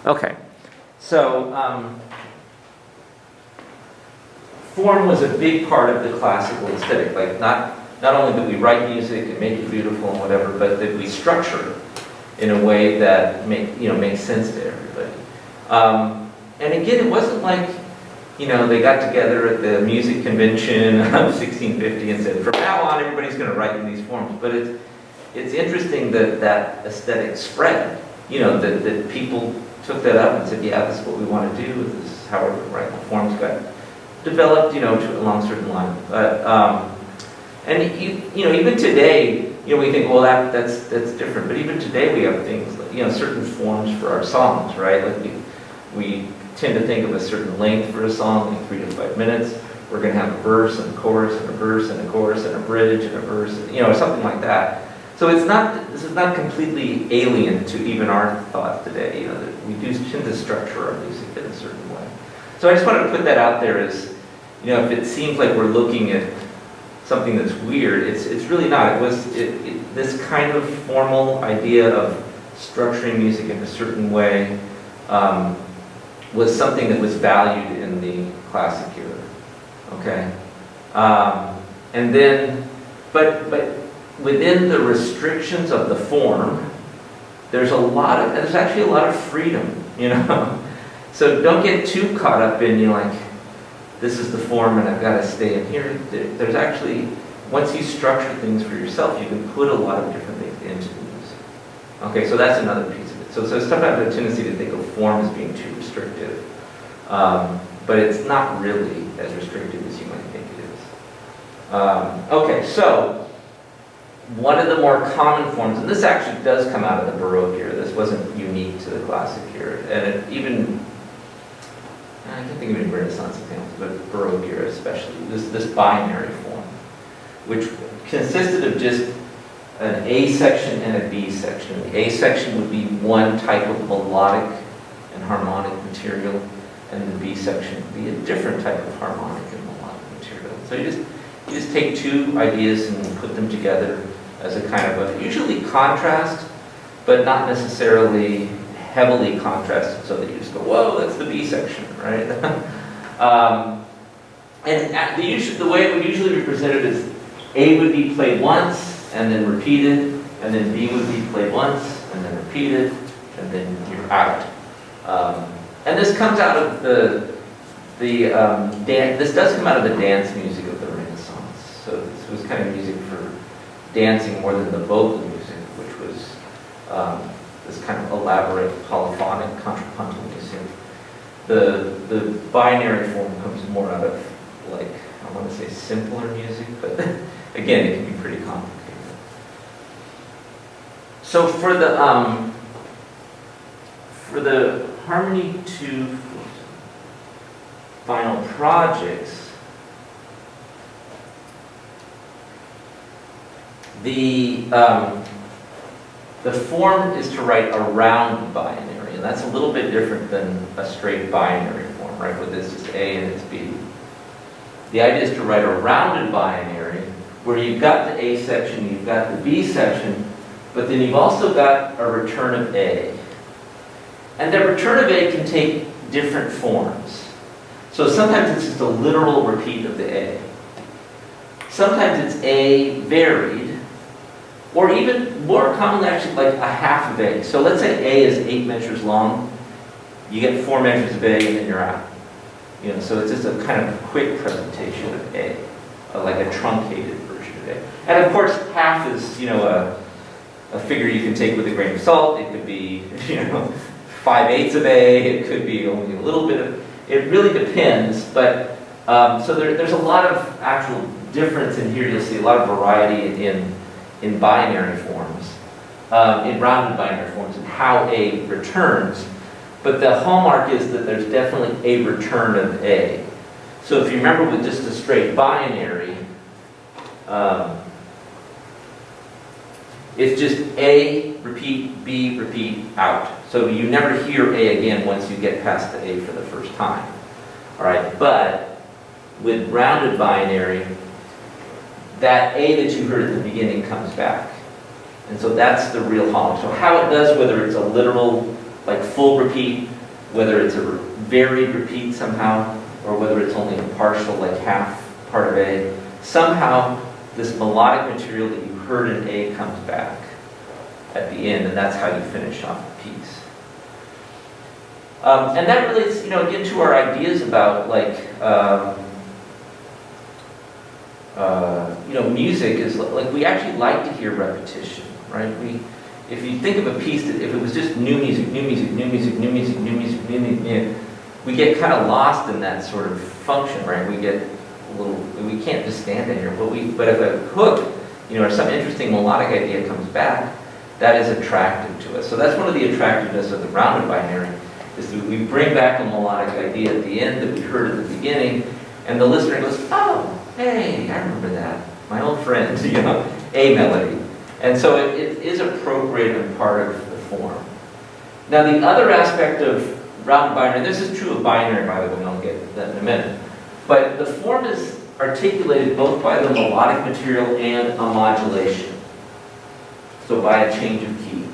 Okay, so form was a big part of the classical aesthetic. Like not only that we write music and make it beautiful and whatever, but that we structure it in a way that makes sense to everybody. And again, it wasn't like they got together at the music convention of 1650 and said, from now on everybody's going to write in these forms. But it's interesting that aesthetic spread. That people took that up and said, yeah, this is what we want to do. This is how we're going to write. The forms got developed, along certain lines. But and even today, we think, well, that's different. But even today, we have things like certain forms for our songs, right? Like we tend to think of a certain length for a song, like 3 to 5 minutes. We're going to have a verse and a chorus and a verse and a chorus and a bridge and a verse, something like that. So this is not completely alien to even our thought today. That we do tend to structure our music in a certain way. So I just wanted to put that out there as, if it seems like we're looking at something that's weird, it's really not. This kind of formal idea of structuring music in a certain way was something that was valued in the classic era. Okay, and then, but within the restrictions of the form, there's actually a lot of freedom, So don't get too caught up in, this is the form and I've got to stay in here. There's actually, once you structure things for yourself, you can put a lot of different things into the music. Okay, so that's another piece of it. So sometimes I have a tendency to think of form as being too restrictive. But it's not really as restrictive as you might think it is. Okay, so one of the more common forms, and this actually does come out of the Baroque era. This wasn't unique to the classic era, and I can't think of any Renaissance examples, but Baroque era especially, this binary form, which consisted of just an A section and a B section. The A section would be one type of melodic and harmonic material, and the B section would be a different type of harmonic and melodic material. So you just take two ideas and put them together as a kind of a, usually contrast, but not necessarily heavily contrasted so that you just go, whoa, that's the B section, right? And the way it would usually be presented is A would be played once and then repeated, and then B would be played once and then repeated, and then you're out. And this comes out of this does come out of the dance music of the Renaissance. So this was kind of music for dancing more than the vocal music, which was this kind of elaborate polyphonic contrapuntal music. The binary form comes more out of, like, I want to say simpler music, but again, it can be pretty complicated. So for the Harmony 2 final projects, the form is to write around binary, and that's a little bit different than a straight binary form, right? With this is A and it's B. The idea is to write a rounded binary where you've got the A section, you've got the B section, but then you've also got a return of A. And that return of A can take different forms. So sometimes it's just a literal repeat of the A. Sometimes it's A varied, or even more commonly actually like a half of A. So let's say A is 8 measures long. You get 4 measures of A and then you're out. So it's just a kind of quick presentation of A, like a truncated version of A. And of course, half is, a figure you can take with a grain of salt. It could be, 5/8 of A. It could be only a little bit of. It really depends. But so there's a lot of actual difference in here. You'll see a lot of variety in binary forms, in rounded binary forms, and how A returns. But the hallmark is that there's definitely a return of A. So if you remember with just a straight binary, it's just A, repeat, B, repeat, out. So you never hear A again once you get past the A for the first time. All right, but with rounded binary, that A that you heard at the beginning comes back. And so that's the real hallmark. So how it does, whether it's a literal, like full repeat, whether it's a varied repeat somehow, or whether it's only a partial, like half part of A, somehow this melodic material that you heard in A comes back at the end, and that's how you finish off the piece. And that relates, again, to our ideas about, like, music is like, we actually like to hear repetition, right? If you think of a piece that, if it was just new music, new music, new music, new music, new music, new music, we get kind of lost in that sort of function, right? We get a little, we can't just stand in here, but if a hook, or some interesting melodic idea comes back, that is attractive to us. So that's one of the attractiveness of the rounded binary, is that we bring back a melodic idea at the end that we heard at the beginning, and the listener goes, oh, hey, I remember that. My old friend, A melody. And so it is appropriate and part of the form. Now the other aspect of rounded binary, this is true of binary, by the way, and I'll get to that in a minute, but the form is articulated both by the melodic material and a modulation. So by a change of key.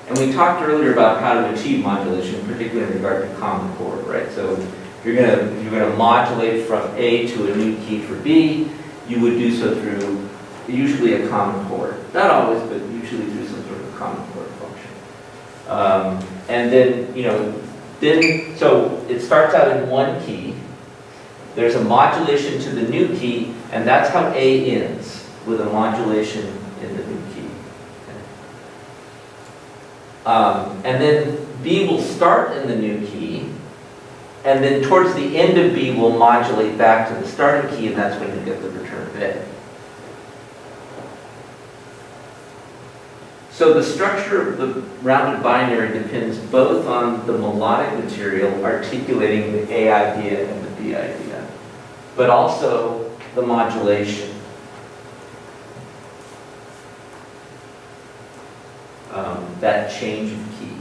And we talked earlier about how to achieve modulation, particularly in regard to common chord, right? So if you're gonna modulate from A to a new key for B, you would do so through usually a common chord. Not always, but usually through some sort of common chord function. And then, so it starts out in one key. There's a modulation to the new key, and that's how A ends, with a modulation in the new key. And then B will start in the new key, and then towards the end of B will modulate back to the starting key, and that's when you get the return of A. So the structure of the rounded binary depends both on the melodic material articulating the A idea and the B idea, but also the modulation. That change of key.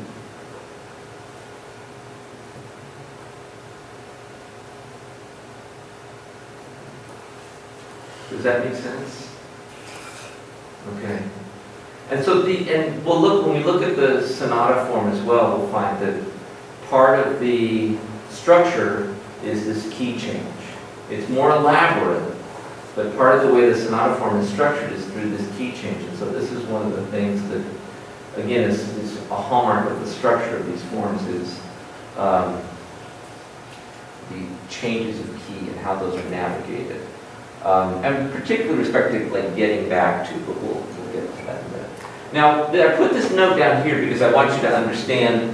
Does that make sense? Okay. And so when we look at the sonata form as well, we'll find that part of the structure is this key change. It's more elaborate, but part of the way the sonata form is structured is through this key change. And so this is one of the things that, again, is a hallmark of the structure of these forms, is the changes of key and how those are navigated. And particularly with respect to like getting back to, but we'll get to that in a minute. Now, I put this note down here because I want you to understand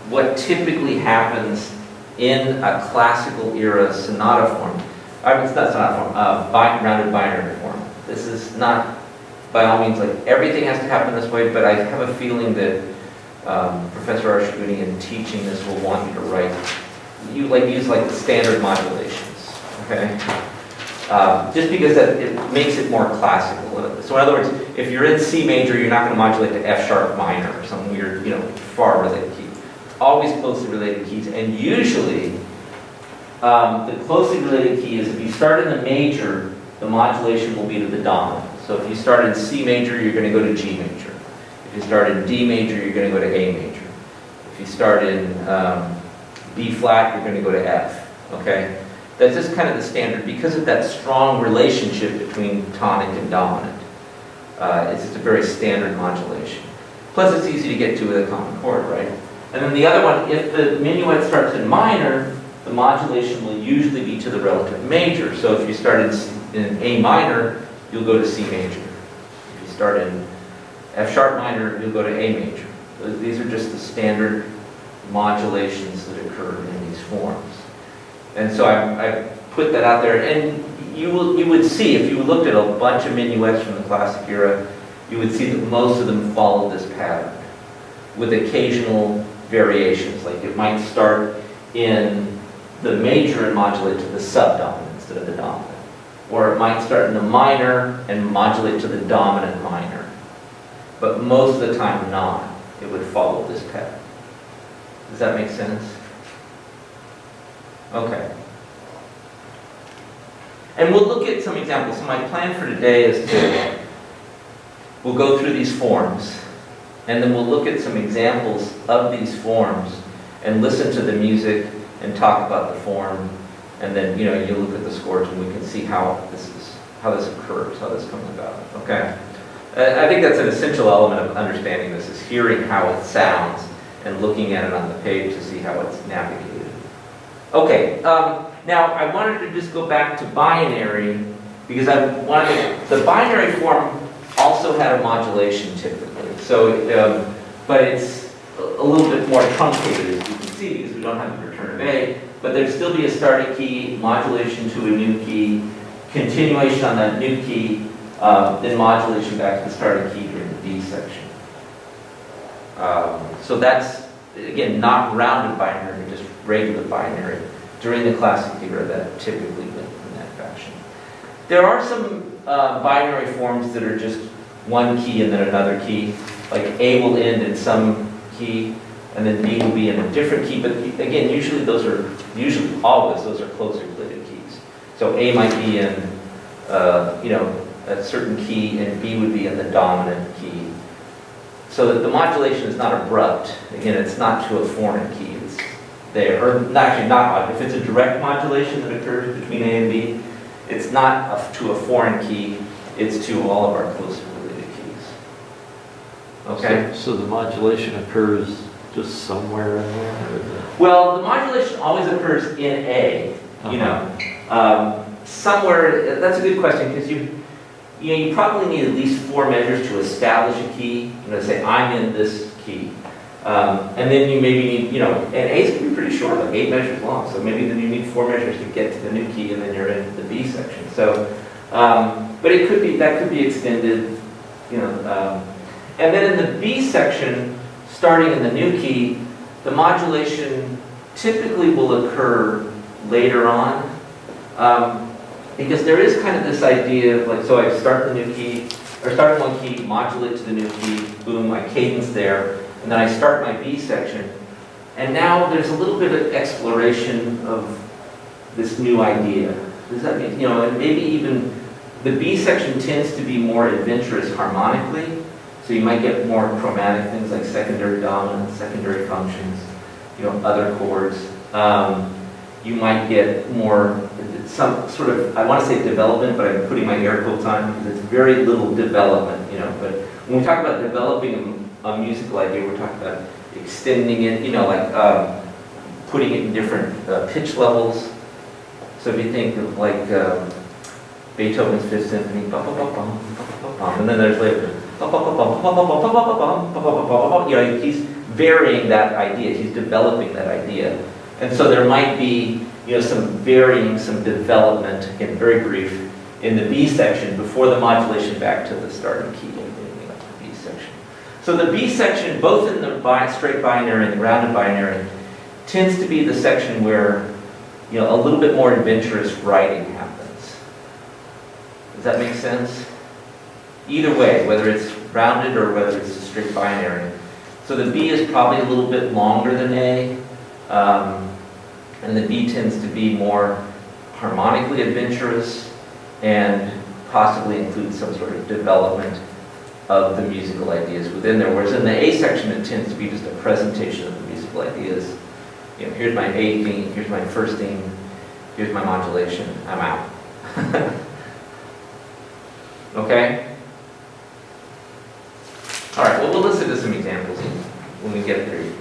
what typically happens in a classical era sonata form. It's not sonata form, rounded binary form. This is not, by all means, like everything has to happen this way, but I have a feeling that Professor Arshiguni, in teaching this, will want you to write, use the standard modulations, okay? Just because it makes it more classical. So in other words, if you're in C major, you're not going to modulate to F sharp minor or some weird, far related key. Always closely related keys, and usually the closely related key is if you start in the major, the modulation will be to the dominant. So if you start in C major, you're going to go to G major. If you start in D major, you're going to go to A major. If you start in B flat, you're going to go to F. Okay. That's just kind of the standard because of that strong relationship between tonic and dominant. It's just a very standard modulation. Plus it's easy to get to with a common chord, right? And then the other one, if the minuet starts in minor, the modulation will usually be to the relative major. So if you start in A minor, you'll go to C major. If you start in F sharp minor, you'll go to A major. These are just the standard modulations that occur in these forms. And so I put that out there, and you would see, if you looked at a bunch of minuets from the classic era, you would see that most of them followed this pattern, with occasional variations. Like it might start in the major and modulate to the subdominant instead of the dominant. Or it might start in the minor and modulate to the dominant minor. But most of the time not. It would follow this pattern. Does that make sense? Okay. And we'll look at some examples. So my plan for today is we'll go through these forms, and then we'll look at some examples of these forms and listen to the music and talk about the form, and then, you know, you look at the scores and we can see how this occurs, how this comes about, okay? I think that's an essential element of understanding this, is hearing how it sounds and looking at it on the page to see how it's navigated. Okay, now I wanted to just go back to binary, because the binary form also had a modulation typically. So, but it's a little bit more truncated, as you can see, because we don't have the return of A, but there'd still be a starting key, modulation to a new key, continuation on that new key, then modulation back to the starting key during the B section. So that's, again, not rounded binary, just regular binary. During the classic era, that typically went in that fashion. There are some binary forms that are just one key and then another key, like A will end in some key, and then B will be in a different key, but again, always those are closely related keys. So A might be in, you know, a certain key, and B would be in the dominant key. So that the modulation is not abrupt. Again, it's not to a foreign key. It's there, or actually not. If it's a direct modulation that occurs between A and B, it's not to a foreign key. It's to all of our closely related keys. Okay. So the modulation occurs just somewhere in there? Well, the modulation always occurs in A. You know, somewhere. That's a good question, because you probably need at least 4 measures to establish a key. You know, say I'm in this key, and then you maybe need, you know, and A's can be pretty short, like 8 measures long. So maybe then you need 4 measures to get to the new key, and then you're in the B section. So, but it could be extended, you know, and then in the B section, starting in the new key, the modulation typically will occur later on. Because there is kind of this idea of like, so I start the new key, or start in one key, modulate to the new key, boom, I cadence there, and then I start my B section. And now there's a little bit of exploration of this new idea. Does that mean, you know, and maybe even the B section tends to be more adventurous harmonically, so you might get more chromatic things like secondary dominant, secondary functions, you know, other chords. You might get more, some sort of, I want to say development, but I'm putting my air quotes on because it's very little development, you know. But when we talk about developing a musical idea, we're talking about extending it, you know, like putting it in different pitch levels. So if you think of like Beethoven's Fifth Symphony, and then there's later, you know, he's varying that idea, he's developing that idea. And so there might be, you know, some varying, some development, again, very brief, in the B section before the modulation back to the starting key in the B section. So the B section, both in the straight binary and the rounded binary, tends to be the section where, you know, a little bit more adventurous writing happens. Does that make sense? Either way, whether it's rounded or whether it's a straight binary. So the B is probably a little bit longer than A. And the B tends to be more harmonically adventurous and possibly includes some sort of development of the musical ideas within there. Whereas in the A section, it tends to be just a presentation of the musical ideas. You know, here's my A theme, here's my first theme, here's my modulation, I'm out. Okay? All right, well, we'll listen to some examples, and when we get there, you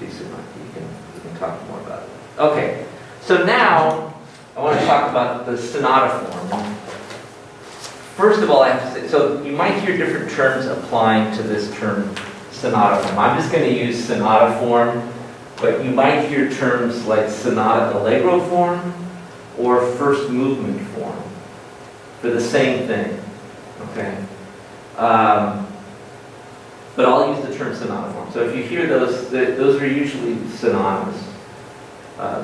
can talk more about it. Okay, so now I want to talk about the sonata form. First of all, I have to say, so you might hear different terms applying to this term sonata form. I'm just going to use sonata form, but you might hear terms like sonata-allegro form or first movement form for the same thing. Okay? But I'll use the term sonata form. So if you hear those are usually synonymous.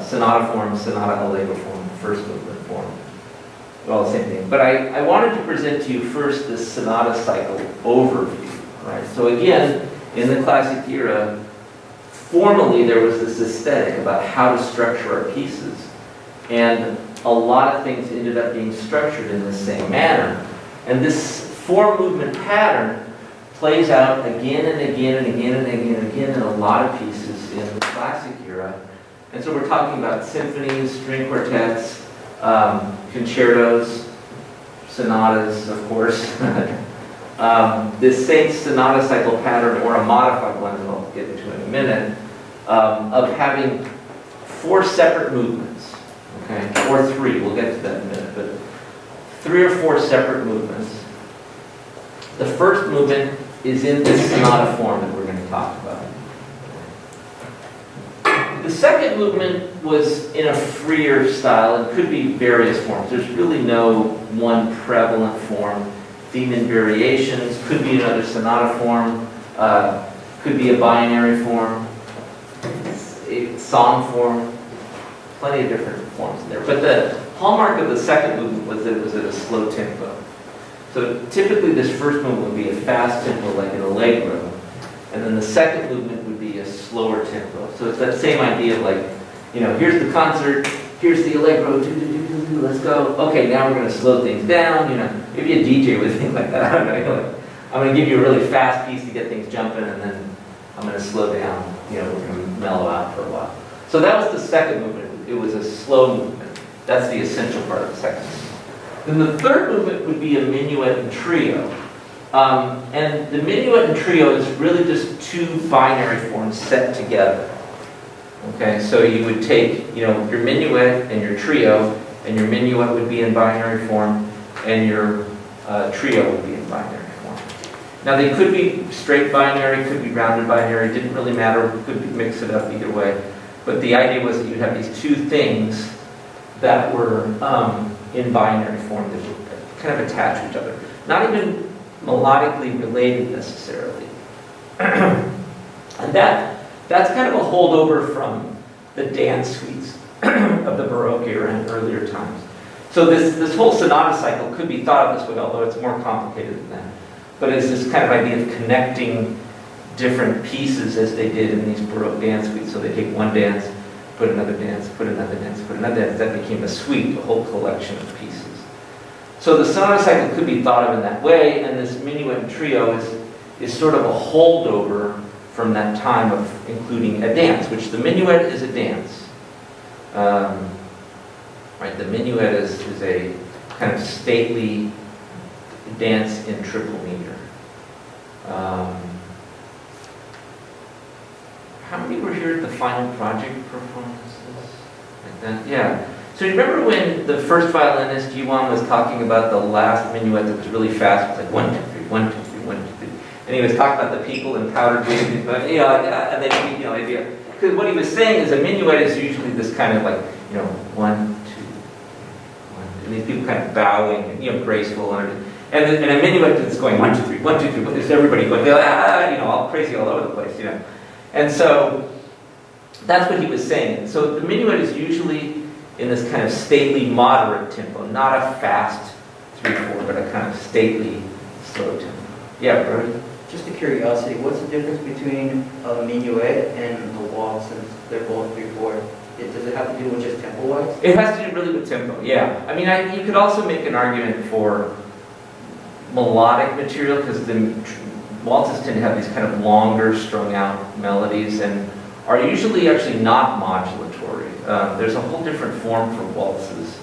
Sonata form, sonata-allegro form, first movement form. They're all the same thing. But I wanted to present to you first this sonata cycle overview. Right? So again, in the classic era, formally there was this aesthetic about how to structure our pieces. And a lot of things ended up being structured in the same manner. And this four-movement pattern plays out again and again and again and again and again in a lot of pieces in the classic classic era. And so we're talking about symphonies, string quartets, concertos, sonatas, of course. This same sonata cycle pattern, or a modified one that I'll get into in a minute, of having 4 separate movements, okay, or 3, we'll get to that in a minute, but 3 or 4 separate movements. The first movement is in this sonata form that we're going to talk about. The second movement was in a freer style and could be various forms. There's really no one prevalent form. Theme and variations, could be another sonata form, could be a binary form, a song form, plenty of different forms in there. But the hallmark of the second movement was that it was at a slow tempo. So typically this first movement would be a fast tempo like an allegro, and then the second movement would be a slower tempo. So it's that same idea of like, you know, here's the concert, here's the allegro, let's go. Okay, now we're going to slow things down, you know. Maybe a DJ would think like that. I don't know. Like, I'm going to give you a really fast piece to get things jumping, and then I'm going to slow down. You know, we're going to mellow out for a while. So that was the second movement. It was a slow movement. That's the essential part of the second movement. Then the third movement would be a minuet and trio. And the minuet and trio is really just 2 binary forms set together. Okay, so you would take, you know, your minuet and your trio, and your minuet would be in binary form, and your trio would be in binary form. Now they could be straight binary, could be rounded binary, didn't really matter, could mix it up either way. But the idea was that you'd have these 2 things that were in binary form that were kind of attached to each other. Not even melodically related necessarily. And that's kind of a holdover from the dance suites of the Baroque era and earlier times. So this whole sonata cycle could be thought of this way, although it's more complicated than that. But it's this kind of idea of connecting different pieces as they did in these Baroque dance suites. So they take one dance, put another dance, put another dance, put another dance. That became a suite, a whole collection of pieces. So the sonata cycle could be thought of in that way, and this minuet and trio is sort of a holdover from that time of including a dance, which the minuet is a dance. Right, the minuet is a kind of stately dance in triple meter. How many were here at the final project performances? Like that? Yeah. So you remember when the first violinist, Yuan, was talking about the last minuet that was really fast? It was like 1, 2, 3, 1, 2, 3, 1, 2, 3. And he was talking about the people in powdered wig, but you know, and then you know, idea. Because what he was saying is a minuet is usually this kind of like, you know, 1, 2, 1, and these people kind of bowing and, you know, graceful and everything. And a minuet is going 1, 2, 3, 1, 2, 3. There's everybody going, you know, all crazy all over the place, you know. And so that's what he was saying. So the minuet is usually in this kind of stately, moderate tempo, not a fast 3/4, but a kind of stately, slow tempo. Yeah, Brody? Just a curiosity, what's the difference between a minuet and a waltz, since they're both 3/4? Does it have to do with just tempo-wise? It has to do really with tempo, yeah. I mean, you could also make an argument for melodic material, because the waltzes tend to have these kind of longer, strung-out melodies, and are usually actually not modulatory. There's a whole different form for waltzes.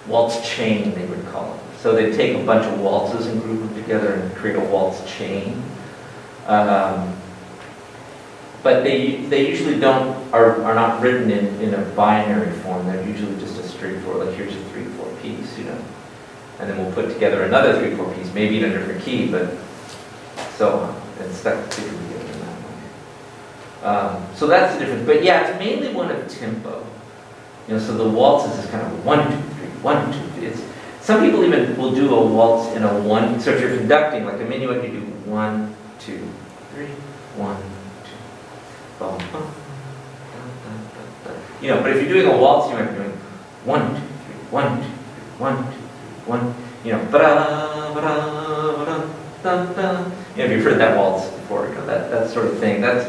Waltz chain, they would call it. So they take a bunch of waltzes and group them together and create a waltz chain. But they usually are not written in a binary form. They're usually just a straightforward, like here's a 3/4 piece, you know. And then we'll put together another 3/4 piece, maybe in a different key, but so on. And stuck together in that way. So that's the difference. But yeah, it's mainly one of tempo. You know, so the waltzes is kind of 1, 2, 3, 1, 2, 3. Some people even will do a waltz in a 1. So if you're conducting, like a minuet, you do 1, 2, 3, 1, 2. Boom, boom, you know, but if you're doing a waltz, you might be doing 1, 2, 3, 1, 2, 3, 1, 2, 3, 1. You know, ba-da, ba-da, ba-da, da, da. You know, if you've heard that waltz before, you know, that sort of thing. That's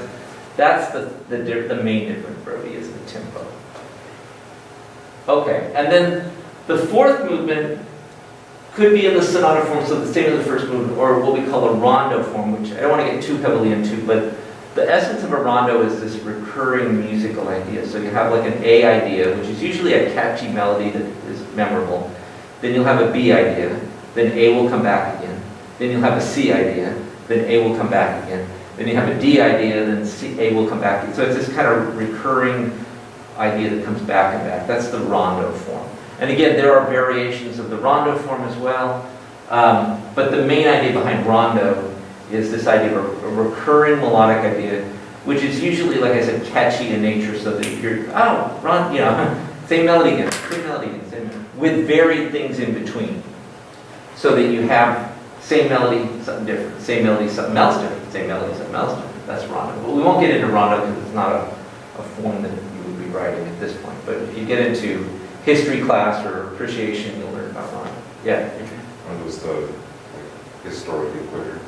the main difference, Brody, is the tempo. Okay, and then the fourth movement could be in the sonata form, so the same as the first movement, or what we call a rondo form, which I don't want to get too heavily into, but the essence of a rondo is this recurring musical idea. So you have like an A idea, which is usually a catchy melody that is memorable. Then you'll have a B idea, then A will come back again. Then you'll have a C idea, then A will come back again. Then you have a D idea, then A will come back again. So it's this kind of recurring idea that comes back and back. That's the rondo form. And again, there are variations of the rondo form as well. But the main idea behind rondo is this idea of a recurring melodic idea, which is usually, like I said, catchy in nature, so that if you're, same melody again, same melody again, same melody, with varied things in between. So that you have same melody, something different, same melody, something else different, same melody, something else different. That's rondo. But we won't get into rondo because it's not a form that you would be writing at this point. But if you get into history class or appreciation, you'll learn about rondo. Yeah? Rondo's the historically quicker,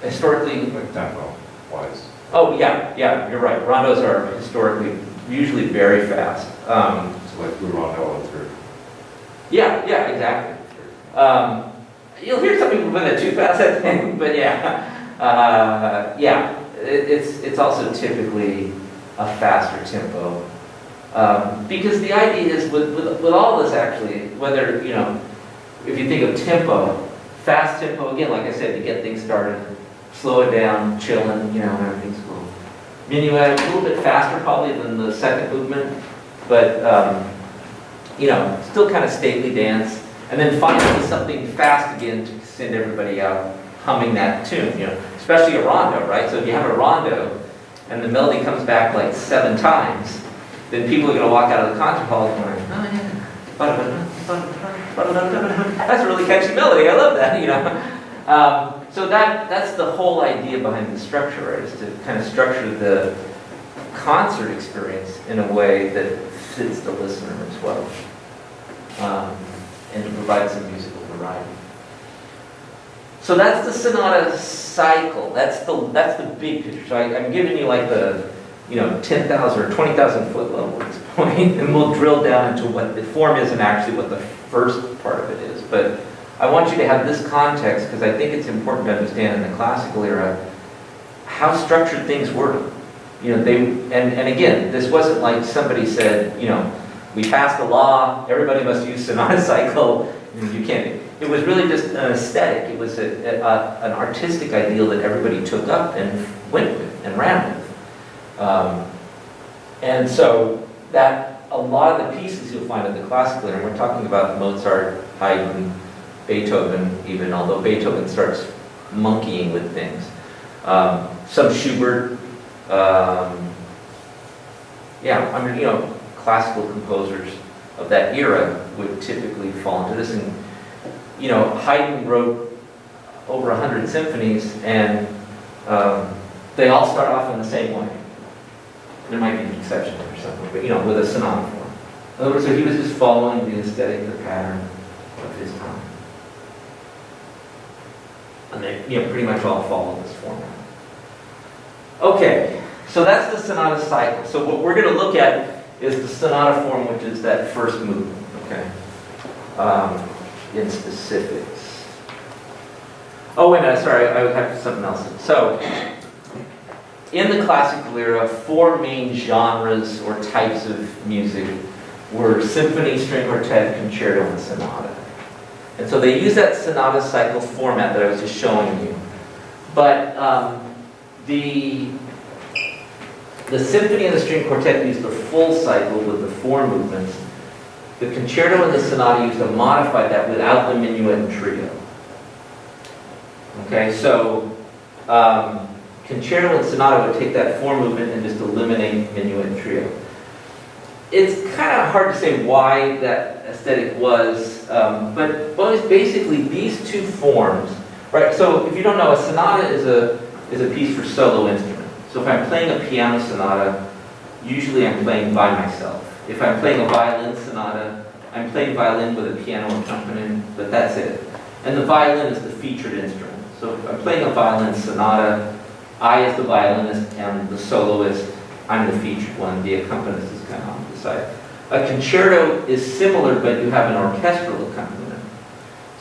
Historically, like tempo wise. oh yeah, you're right. Rondos are historically usually very fast. So like blue rondo and third. Yeah, exactly. You'll hear some people put it too fast, I think, but it's also typically a faster tempo. Because the idea is with all this actually, whether, if you think of tempo, fast tempo, again, like I said, to get things started, slow it down, chilling, everything's cool. Minuet, a little bit faster probably than the second movement, but, still kind of stately dance. And then finally something fast again to send everybody out humming that tune, especially a rondo, right? So if you have a rondo and the melody comes back like 7 times, then people are going to walk out of the concert hall going, oh yeah, that's a really catchy melody, I love that, So that's the whole idea behind the structure, right? Is to kind of structure the concert experience in a way that fits the listener as well. And to provide some musical variety. So that's the sonata cycle. That's the big picture. So I'm giving you like the 10,000 or 20,000 foot level at this point, and we'll drill down into what the form is and actually what the first part of it is. But I want you to have this context because I think it's important to understand in the classical era how structured things were. And again, this wasn't like somebody said, we passed a law, everybody must use sonata cycle, you can't. It was really just an aesthetic. It was an artistic ideal that everybody took up and went with and ran with. And so that a lot of the pieces you'll find in the classical era, we're talking about Mozart, Haydn, Beethoven even, although Beethoven starts monkeying with things. Some Schubert, classical composers of that era would typically fall into this. And, Haydn wrote over 100 symphonies, and they all start off in the same way. There might be an exception or something, but, with a sonata form. In other words, so he was just following the aesthetic, the pattern of his time. And they, pretty much all follow this format. Okay, so that's the sonata cycle. So what we're going to look at is the sonata form, which is that first movement, okay, in specifics. Oh, wait a minute, sorry, I have something else. So, in the classical era, 4 main genres or types of music were symphony, string quartet, concerto, and sonata. And so they use that sonata cycle format that I was just showing you. But the symphony and the string quartet used the full cycle with the 4 movements. The concerto and the sonata used to modify that without the minuet and trio. Okay, so concerto and sonata would take that 4 movement and just eliminate minuet and trio. It's kind of hard to say why that aesthetic was, but basically these 2 forms, right? So if you don't know, a sonata is a piece for solo instrument. So if I'm playing a piano sonata, usually I'm playing by myself. If I'm playing a violin sonata, I'm playing violin with a piano accompaniment, but that's it. And the violin is the featured instrument. So if I'm playing a violin sonata, I as the violinist and the soloist, I'm the featured one, the accompanist is kind of on the side. A concerto is similar, but you have an orchestral accompaniment.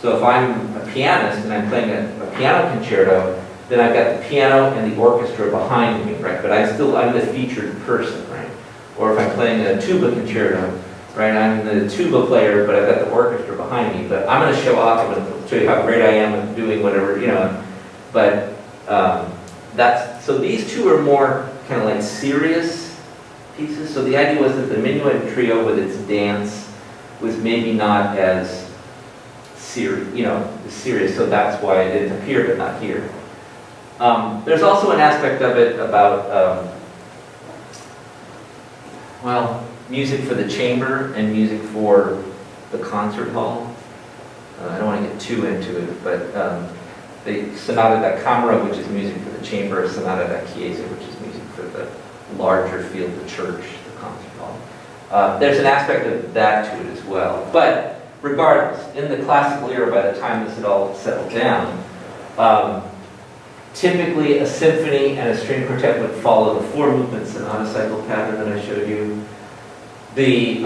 So if I'm a pianist and I'm playing a piano concerto, then I've got the piano and the orchestra behind me, right? But I'm the featured person, right? Or if I'm playing a tuba concerto, right? I'm the tuba player, but I've got the orchestra behind me. But I'm going to show off, I'm going to show you how great I am at doing whatever, you know. But so these two are more kind of like serious pieces. So the idea was that the minuet trio with its dance was maybe not as serious, so that's why it didn't appear but not here. There's also an aspect of it about, music for the chamber and music for the concert hall. I don't want to get too into it, but the sonata da camera, which is music for the chamber, sonata da chiesa, which is music for the larger field, the church, the concert hall. There's an aspect of that to it as well. But regardless, in the classical era, by the time this had all settled down, typically a symphony and a string quartet would follow the 4-movement sonata cycle pattern that I showed you. The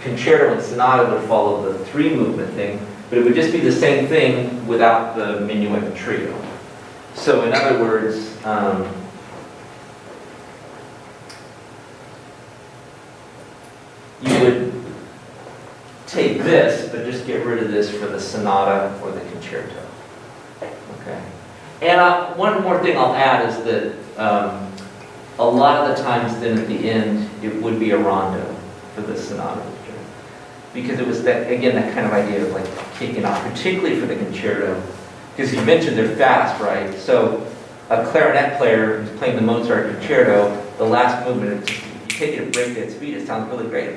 concerto and sonata would follow the 3-movement thing, but it would just be the same thing without the minuet and trio. So in other words, you would take this, but just get rid of this for the sonata or the concerto. Okay. And one more thing I'll add is that a lot of the times then at the end, it would be a rondo for the sonata. Because it was, that again, that kind of idea of like kicking off, particularly for the concerto. Because you mentioned they're fast, right? So a clarinet player who's playing the Mozart concerto, the last movement, you take it at breakneck speed, it sounds really great.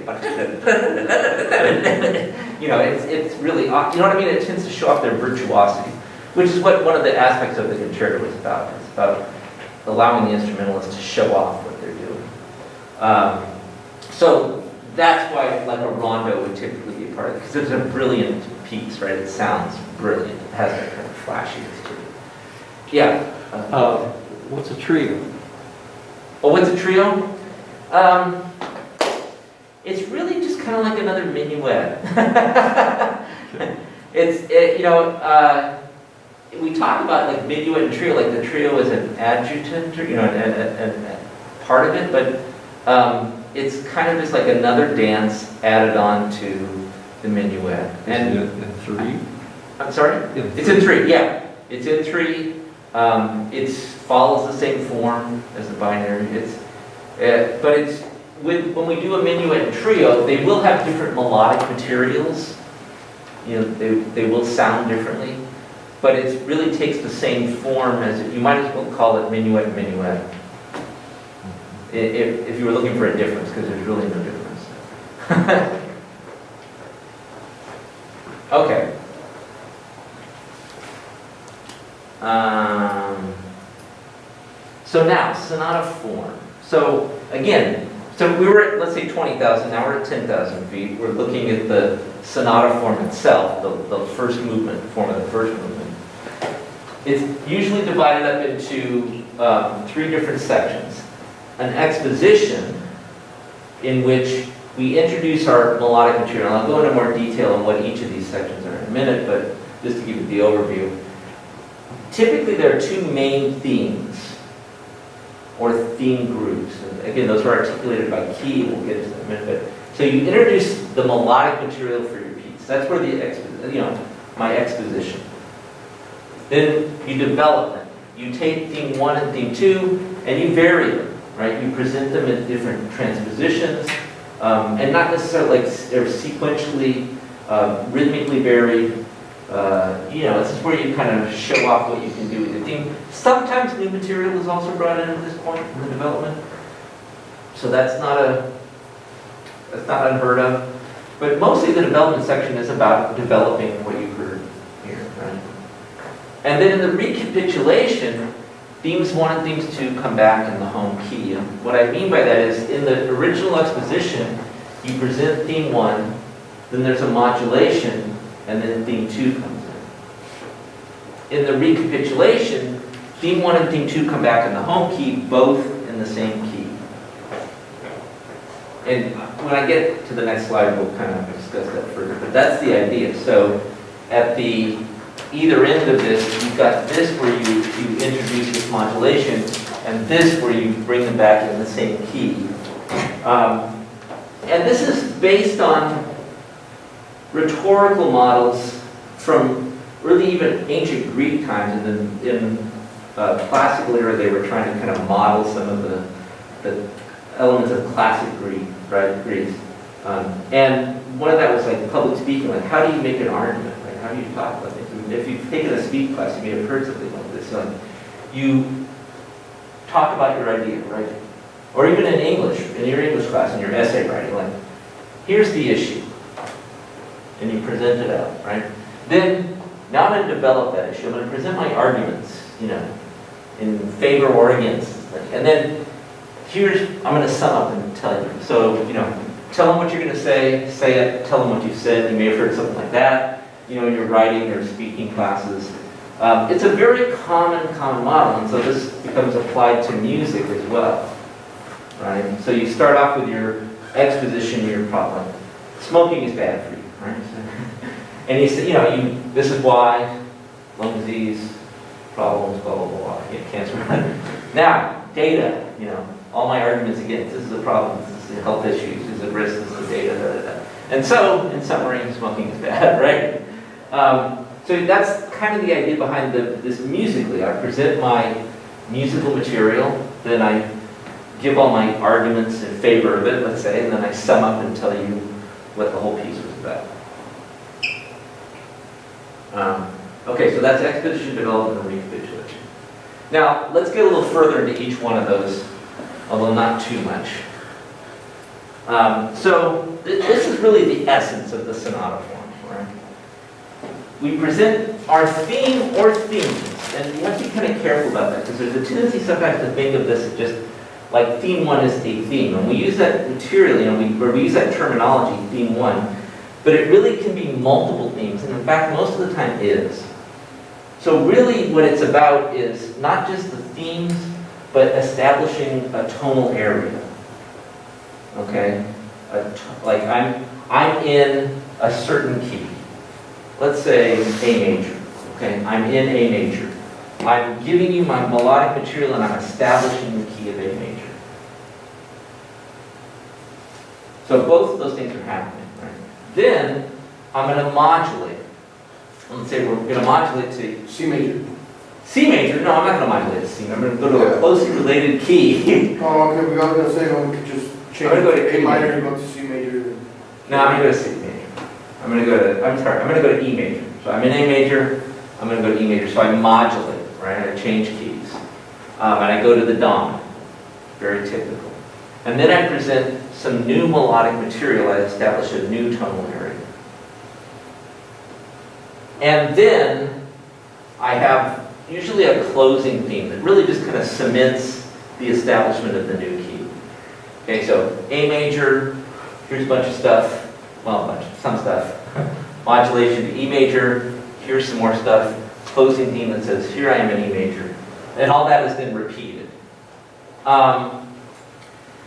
You know, it's really, you know what I mean? It tends to show off their virtuosity, which is what one of the aspects of the concerto is about. It's about allowing the instrumentalists to show off what they're doing. So that's why like a rondo would typically be a part of it, because it's a brilliant piece, right? It sounds brilliant. It has that kind of flashiness to it. Yeah. What's a trio? Oh, what's a trio? It's really just kind of like another minuet. We talk about like minuet and trio, like the trio is an adjutant, or, and part of it, but it's kind of just like another dance added on to the minuet. And in 3? I'm sorry? It's in 3, yeah. It's in 3. It follows the same form as the binary. But it's when we do a minuet and trio, they will have different melodic materials. You know, they will sound differently, but it really takes the same form as you might as well call it minuet and minuet. If you were looking for a difference, because there's really no difference. Okay. So now, sonata form. So again, we were at, let's say, 20,000, now we're at 10,000 feet. We're looking at the sonata form itself, the first movement, the form of the first movement. It's usually divided up into 3 different sections. An exposition in which we introduce our melodic material. And I'll go into more detail on what each of these sections are in a minute, but just to give you the overview. Typically there are 2 main themes, or theme groups. And again, those are articulated by key, we'll get into that in a minute. But, so you introduce the melodic material for your piece. That's where my exposition. Then you develop them. You take theme 1 and theme 2, and you vary them. Right? You present them in different transpositions, and not necessarily like they're sequentially, rhythmically varied. This is where you kind of show off what you can do with the theme. Sometimes new material is also brought in at this point in the development, so that's not unheard of. But mostly the development section is about developing what you heard here, right? And then in the recapitulation, themes 1 and themes 2 come back in the home key. And what I mean by that is, in the original exposition, you present theme 1, then there's a modulation, and then theme 2 comes in. In the recapitulation, theme 1 and theme 2 come back in the home key, both in the same key. And when I get to the next slide, we'll kind of discuss that further, but that's the idea. So at the either end of this, you've got this where you introduce this modulation, and this where you bring them back in the same key. And this is based on rhetorical models from really even ancient Greek times. And in classical era, they were trying to kind of model some of the elements of classic Greek, right? Greece. And one of that was like public speaking, like how do you make an argument? Like how do you talk about things? If you've taken a speech class, you may have heard something like this. Like you talk about your idea, right? Or even in English, in your English class, in your essay writing, like, here's the issue. And you present it out, right? Then, now I'm going to develop that issue. I'm going to present my arguments, in favor or against. And then, I'm going to sum up and tell you. So, tell them what you're going to say it, tell them what you said. You may have heard something like that, in your writing or speaking classes. It's a very common model, and so this becomes applied to music as well, right? So you start off with your exposition, your problem. Smoking is bad for you, right? And you say, this is why, lung disease, problems, blah, blah, blah, cancer. Now, data, all my arguments against, this is a problem, this is the health issues, this is a risk, this is the data, da, da, da. And so, in summary, smoking is bad, right? So that's kind of the idea behind this musically. I present my musical material, then I give all my arguments in favor of it, let's say, and then I sum up and tell you what the whole piece was about. Okay, so that's exposition, development, and recapitulation. Now, let's get a little further into each one of those, although not too much. So this is really the essence of the sonata form, right? We present our theme or themes, and you have to be kind of careful about that, because there's a tendency sometimes to think of this as just like theme one is a theme, and we use that materially, we use that terminology, theme one, but it really can be multiple themes, and in fact, most of the time is. So really what it's about is not just the themes, but establishing a tonal area. Okay? Like I'm in a certain key. Let's say A major. Okay? I'm in A major. I'm giving you my melodic material and I'm establishing the key of A major. So both of those things are happening, right? Then I'm going to modulate. Let's say we're going to modulate to C major. C major. No, I'm not going to modulate to C. I'm going to go to a closely related key. Oh, okay, we got to say, well, we could just change I'm gonna go to A E minor major. and go to C major. No, I'm going to go to C major. I'm going to go to E major. So I'm in A major. I'm going to go to E major. So I modulate, right? I change keys. And I go to the dominant. Very typical. And then I present some new melodic material. I establish a new tonal area. And then I have usually a closing theme that really just kind of cements the establishment of the new key. Okay, so A major, here's a bunch of stuff, well, some stuff. Modulation to E major, here's some more stuff. Closing theme that says, here I am in E major. And all that is then repeated.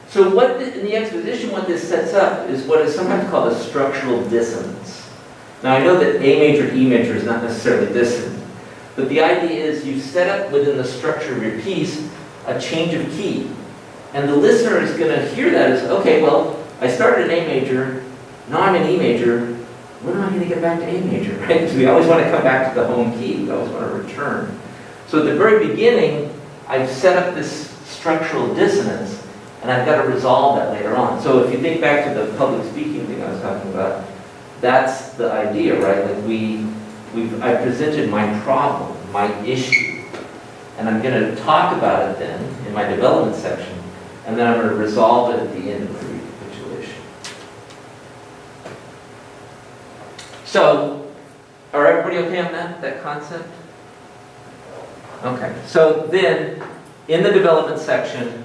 So in the exposition, what this sets up is what is sometimes called a structural dissonance. Now I know that A major to E major is not necessarily dissonant, but the idea is you set up within the structure of your piece a change of key. And the listener is going to hear that as, okay, well, I started in A major, now I'm in E major, when am I going to get back to A major, right? Because we always want to come back to the home key, we always want to return. So at the very beginning, I've set up this structural dissonance, and I've got to resolve that later on. So if you think back to the public speaking thing I was talking about, that's the idea, right? Like I presented my problem, my issue, and I'm going to talk about it then in my development section, and then I'm going to resolve it at the end of the recapitulation. So, are everybody okay on that concept? Okay, so then, in the development section,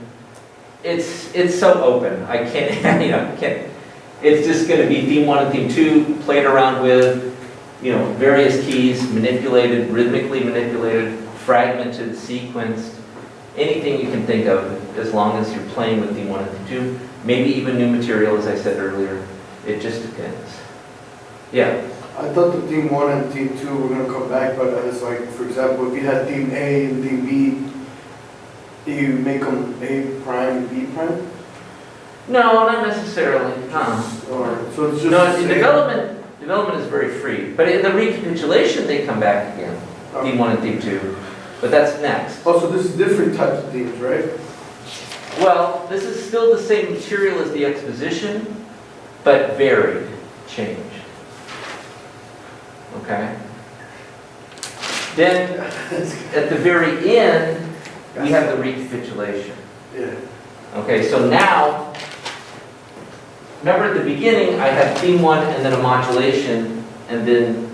it's so open. I can't, it's just going to be theme 1 and theme 2, played around with, various keys, manipulated, rhythmically manipulated, fragmented, sequenced, anything you can think of, as long as you're playing with theme 1 and theme 2. Maybe even new material, as I said earlier. It just depends. Yeah? I thought the theme 1 and theme 2 were gonna come back, but it's like, for example, if you had theme A and theme B, you make them A prime and B prime? No, not necessarily. Or, so it's just. No, the in same? development is very free. But in the recapitulation, they come back again. Theme 1 and theme 2. But that's next. Oh, so this is different types of themes, right? Well, this is still the same material as the exposition, but varied, changed. Okay? Then, at the very end, we have the recapitulation. Yeah. Okay, so now, remember at the beginning, I had theme 1 and then a modulation, and then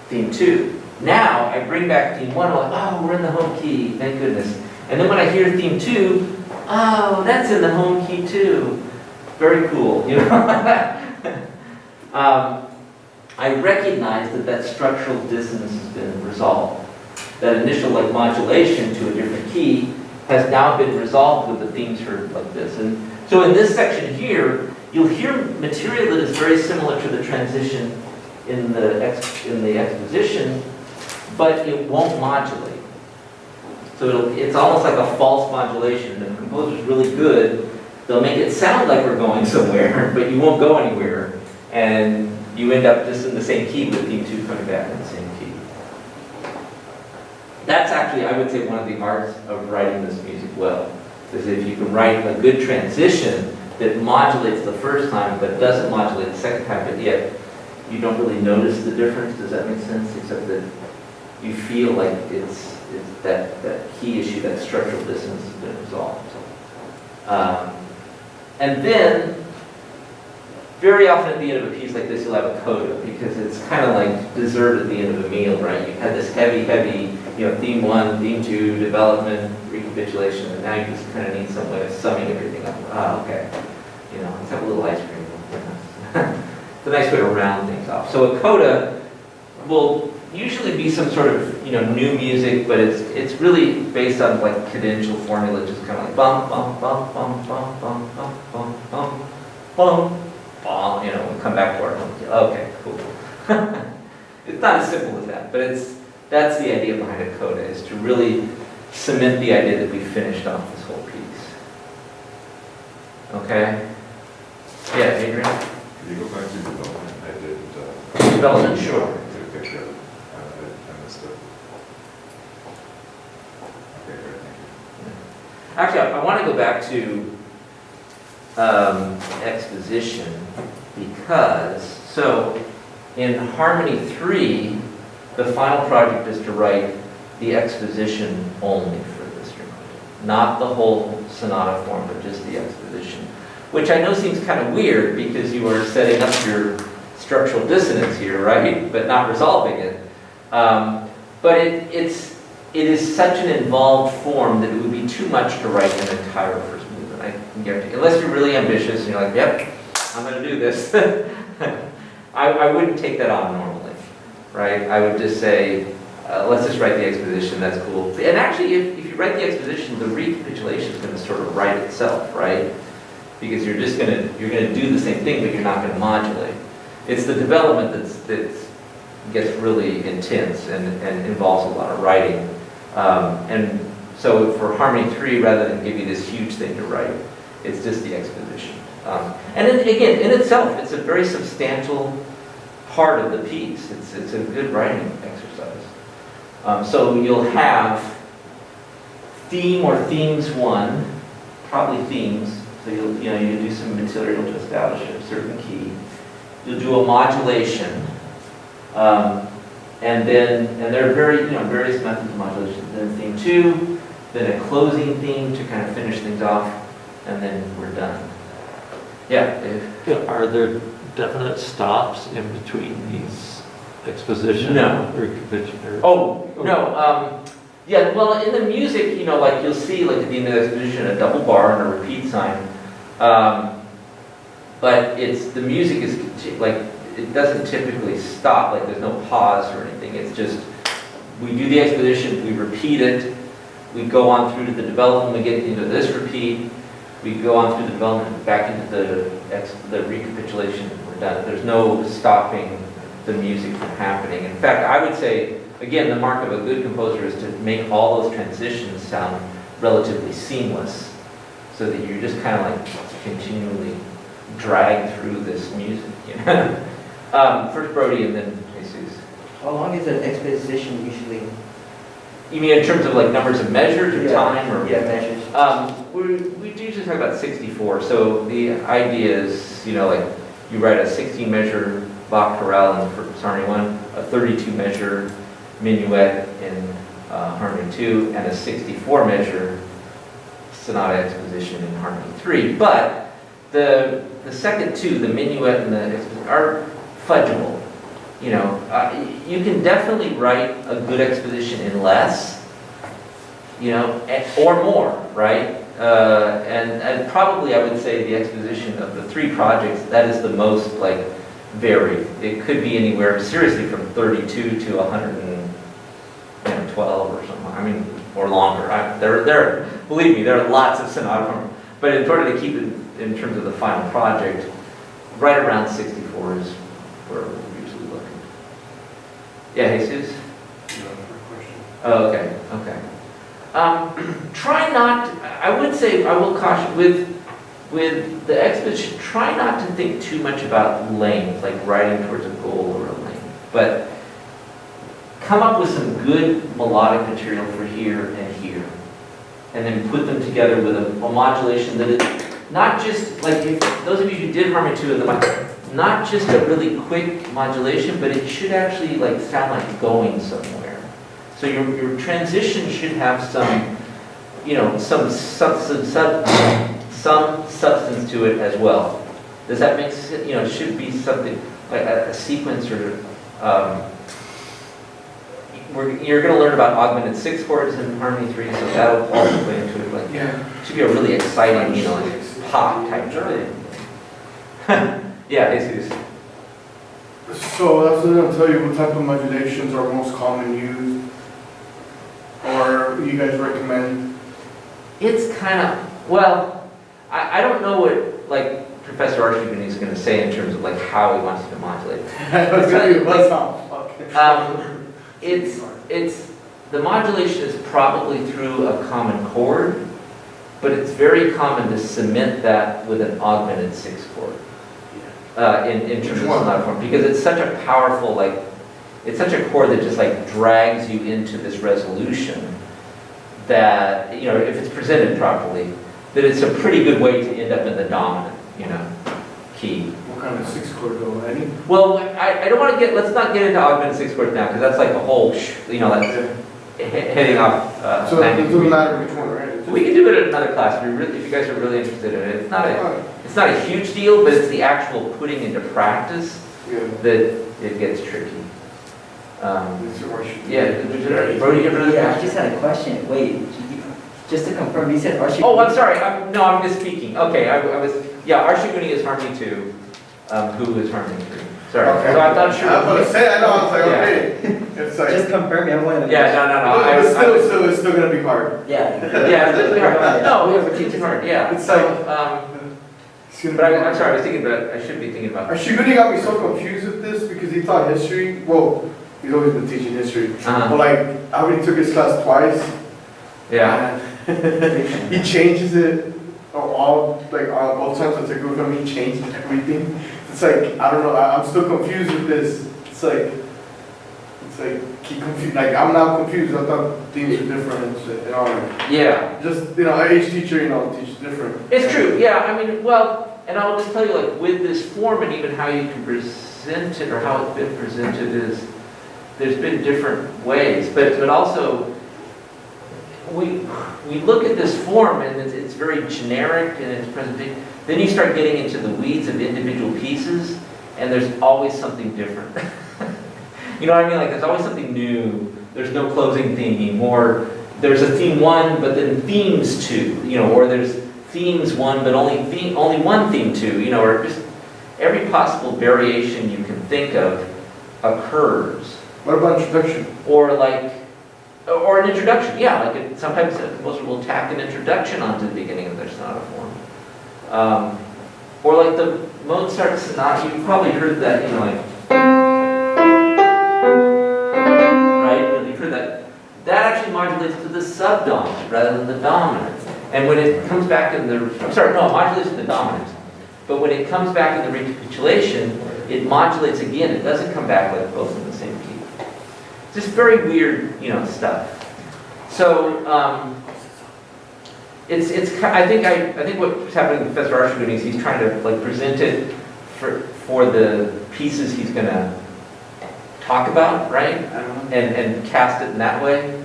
theme 2. Now, I bring back theme 1, I'm like, oh, we're in the home key, thank goodness. And then when I hear theme 2, oh, that's in the home key too. Very cool, you know? I recognize that structural dissonance has been resolved. That initial like modulation to a different key has now been resolved with the themes heard like this. And so in this section here, you'll hear material that is very similar to the transition in the exposition, but it won't modulate. So it's almost like a false modulation. And the composer's really good. They'll make it sound like we're going somewhere, but you won't go anywhere. And you end up just in the same key with theme 2 coming back in the same key. That's actually, I would say, one of the arts of writing this music well. Is if you can write a good transition that modulates the first time, but doesn't modulate the second time, but yet you don't really notice the difference. Does that make sense? Except that you feel like it's that key issue, that structural dissonance has been resolved. And then, very often at the end of a piece like this, you'll have a coda, because it's kind of like dessert at the end of a meal, right? You've had this heavy, theme 1, theme 2, development, recapitulation, and now you just kind of need some way of summing everything up. Okay. Let's have a little ice cream. It's a nice way to round things off. So a coda will usually be some sort of, new music, but it's really based on like cadential formula, just kind of like bum, bum, bum, bum, bum, bum, bum, bum, bum, bum. We'll come back to our home key. Okay, cool. It's not as simple as that, but that's the idea behind a coda, is to really cement the idea that we finished off this whole piece. Okay? Yeah, Adrian? Can you go back to development? I didn't. Development, sure. Take a picture of it. I missed it. Okay, great, thank you. Actually, I want to go back to exposition, because, so in Harmony 3, the final project is to write the exposition only for this instrument. Not the whole sonata form, but just the exposition. Which I know seems kind of weird, because you are setting up your structural dissonance here, right? But not resolving it. But it is such an involved form that it would be too much to write an entire first movement. I can guarantee. Unless you're really ambitious and you're like, yep, I'm going to do this. I wouldn't take that on normally, right? I would just say, let's just write the exposition, that's cool. And actually, if you write the exposition, the recapitulation is going to sort of write itself, right? Because you're going to do the same thing, but you're not going to modulate. It's the development that gets really intense and involves a lot of writing. And so for Harmony 3, rather than give you this huge thing to write, it's just the exposition. And then again, in itself, it's a very substantial part of the piece. It's a good writing exercise. So you'll have theme or themes 1, probably themes. So you do some material to establish a certain key. You'll do a modulation, and there are various methods of modulation. Then theme 2, then a closing theme to kind of finish things off, and then we're done. Yeah, Dave? Yeah, are there definite stops in between these exposition? No. Recapitulation? Oh, no. Yeah, well, in the music, like you'll see, like at the end of the exposition, a double bar and a repeat sign. But the music is like, it doesn't typically stop, like there's no pause or anything. It's just, we do the exposition, we repeat it, we go on through to the development, we get into this repeat, we go on through the development, back into the recapitulation, we're done. There's no stopping the music from happening. In fact, I would say, again, the mark of a good composer is to make all those transitions sound relatively seamless, so that you're just kind of like continually dragged through this music, you know? First Brody and then Jesus. How long is an exposition usually? You mean in terms of like numbers of measures or time or? Yeah, measures. We usually talk about 64. So the idea is, you know, like you write a 16 measure Bach chorale in Harmony 1, a 32 measure minuet in Harmony 2, and a 64 measure sonata exposition in Harmony 3. But the second two, the minuet and the exposition, are fudgeable. You know, you can definitely write a good exposition in less, you know, or more, right? And probably I would say the exposition of the three projects, that is the most like varied. It could be anywhere seriously from 32 to 112 or something. I mean, or longer. Believe me, there are lots of sonata forms. But in order to keep it in terms of the final project, right around 64 is where we're usually looking. Yeah, Jesus? Oh, okay, okay. Try not, I would say, I will caution, with the exposition, try not to think too much about length, like writing towards a goal or a length. But come up with some good melodic material for here and here. And then put them together with a modulation that is not just, like, if those of you who did Harmony 2 in the not just a really quick modulation, but it should actually like sound like going somewhere. So your transition should have some, you know, some substance to it as well. Does that make sense? You know, it should be something like a sequence or you're going to learn about augmented sixth chords in Harmony 3, so that'll also play into it. Like, it should be a really exciting, you know, like pop type thing. Yeah, Jesus. So I was going to tell you what type of modulations are most common used, or you guys recommend? It's kind of, well, I don't know what, like, Professor Archibald is going to say in terms of, like, how he wants to modulate. It's going to be a buzzsaw. It's, the modulation is probably through a common chord, but it's very common to cement that with an augmented sixth chord. In terms of sonata form, because it's such a powerful, like, it's such a chord that just like drags you into this resolution that, you know, if it's presented properly, that it's a pretty good way to end up in the dominant, you know, key. What kind of sixth chord though? Any? Well, I don't want to let's not get into augmented sixth chord now, because that's like a whole, you know, that's heading off. So it doesn't matter which one, right? We can do it in another class if you guys are really interested in it. It's not a huge deal, but it's the actual putting into practice that it gets tricky. Brody, you have another Yeah, I question? just had a question. Wait, just to confirm, you said Archie. Oh, I'm sorry. I'm misspeaking. Okay, I was, Arshiguni is Harmony 2, who is Harmony 3. Sorry. Okay. So I'm not sure. I was going to say, I know, I was like, Yeah. okay. It's like, Just confirm me. I wanted to. Yeah, no. but it's still going to be hard. Yeah. Yeah, it's really hard. No, we're teaching hard, yeah. It's So, But I'm sorry, I was thinking about, I should be thinking about. Arshiguni got me so confused with this because he taught history. Well, he's always been teaching history. Uh-huh. But like, I already took his class twice. Yeah. He changes it both times I took it with him, he changed everything. It's like, I don't know, I'm still confused with this. It's like, keep confused. Like, I'm now confused. I thought themes are different and shit. And all that. Yeah. Just, each teacher, teaches different. It's true, yeah, I mean, well, and I'll just tell you, like, with this form and even how you can present it or how it's been presented is, there's been different ways, but also, we look at this form and it's very generic in its presentation, then you start getting into the weeds of individual pieces, and there's always something different. You know what I mean? Like, there's always something new, there's no closing theme, or there's a theme 1, but then themes 2, or there's themes 1, but only one theme 2, or just every possible variation you can think of occurs. What about introduction? Or an introduction, yeah, like sometimes a composer will tack an introduction onto the beginning of their sonata form. Or like the Mozart sonata, you've probably heard that, like, subdominant rather than the dominant. And when it comes back in the, I'm sorry, no, it modulates the dominant. But when it comes back in the recapitulation, it modulates again. It doesn't come back like both in the same key. Just very weird, stuff. So I think what's happening with Professor Archer doing is he's trying to like present it for the pieces he's going to talk about, right? And cast it in that way.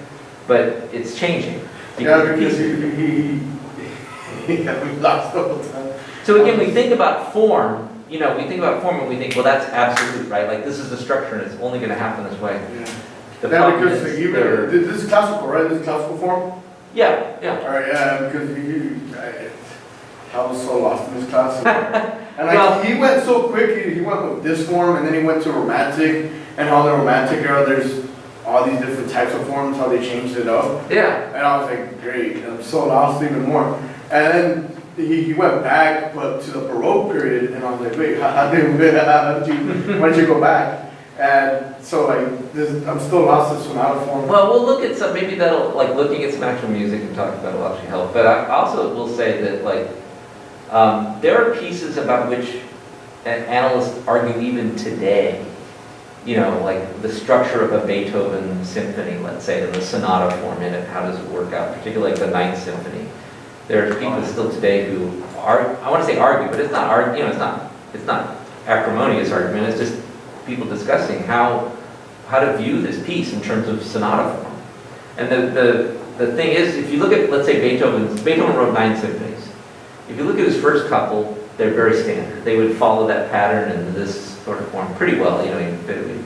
But it's changing. Yeah, because he got me lost the whole time. So again, we think about form, we think about form and we think, well, that's absolute, right? Like this is the structure and it's only going to happen this way. Yeah. The Yeah, problem because is even, this is classical, right? This is classical form? yeah. All right, yeah, because I was so lost in this class. And Well- he went so quick, he went with this form, and then he went to romantic, and how the romantic era, there's all these different types of forms, how they changed it up. Yeah. And I was like, great, I'm so lost even more. And then he went back, but to the Baroque period, and I was like, wait, why did you go back? And so like, I'm still lost in sonata form. Well, we'll look at some, maybe that'll, like looking at some actual music and talking about it will actually help. But I also will say that like, there are pieces about which analysts argue even today, like the structure of a Beethoven symphony, let's say, and the sonata form in it, how does it work out, particularly like the Ninth Symphony. There are people still today who are, I want to say argue, but it's not argue, it's not acrimonious argument, it's just people discussing how to view this piece in terms of sonata form. And the thing is, if you look at, let's say Beethoven wrote 9 symphonies. If you look at his first couple, they're very standard. They would follow that pattern and this sort of form pretty well, even fittingly.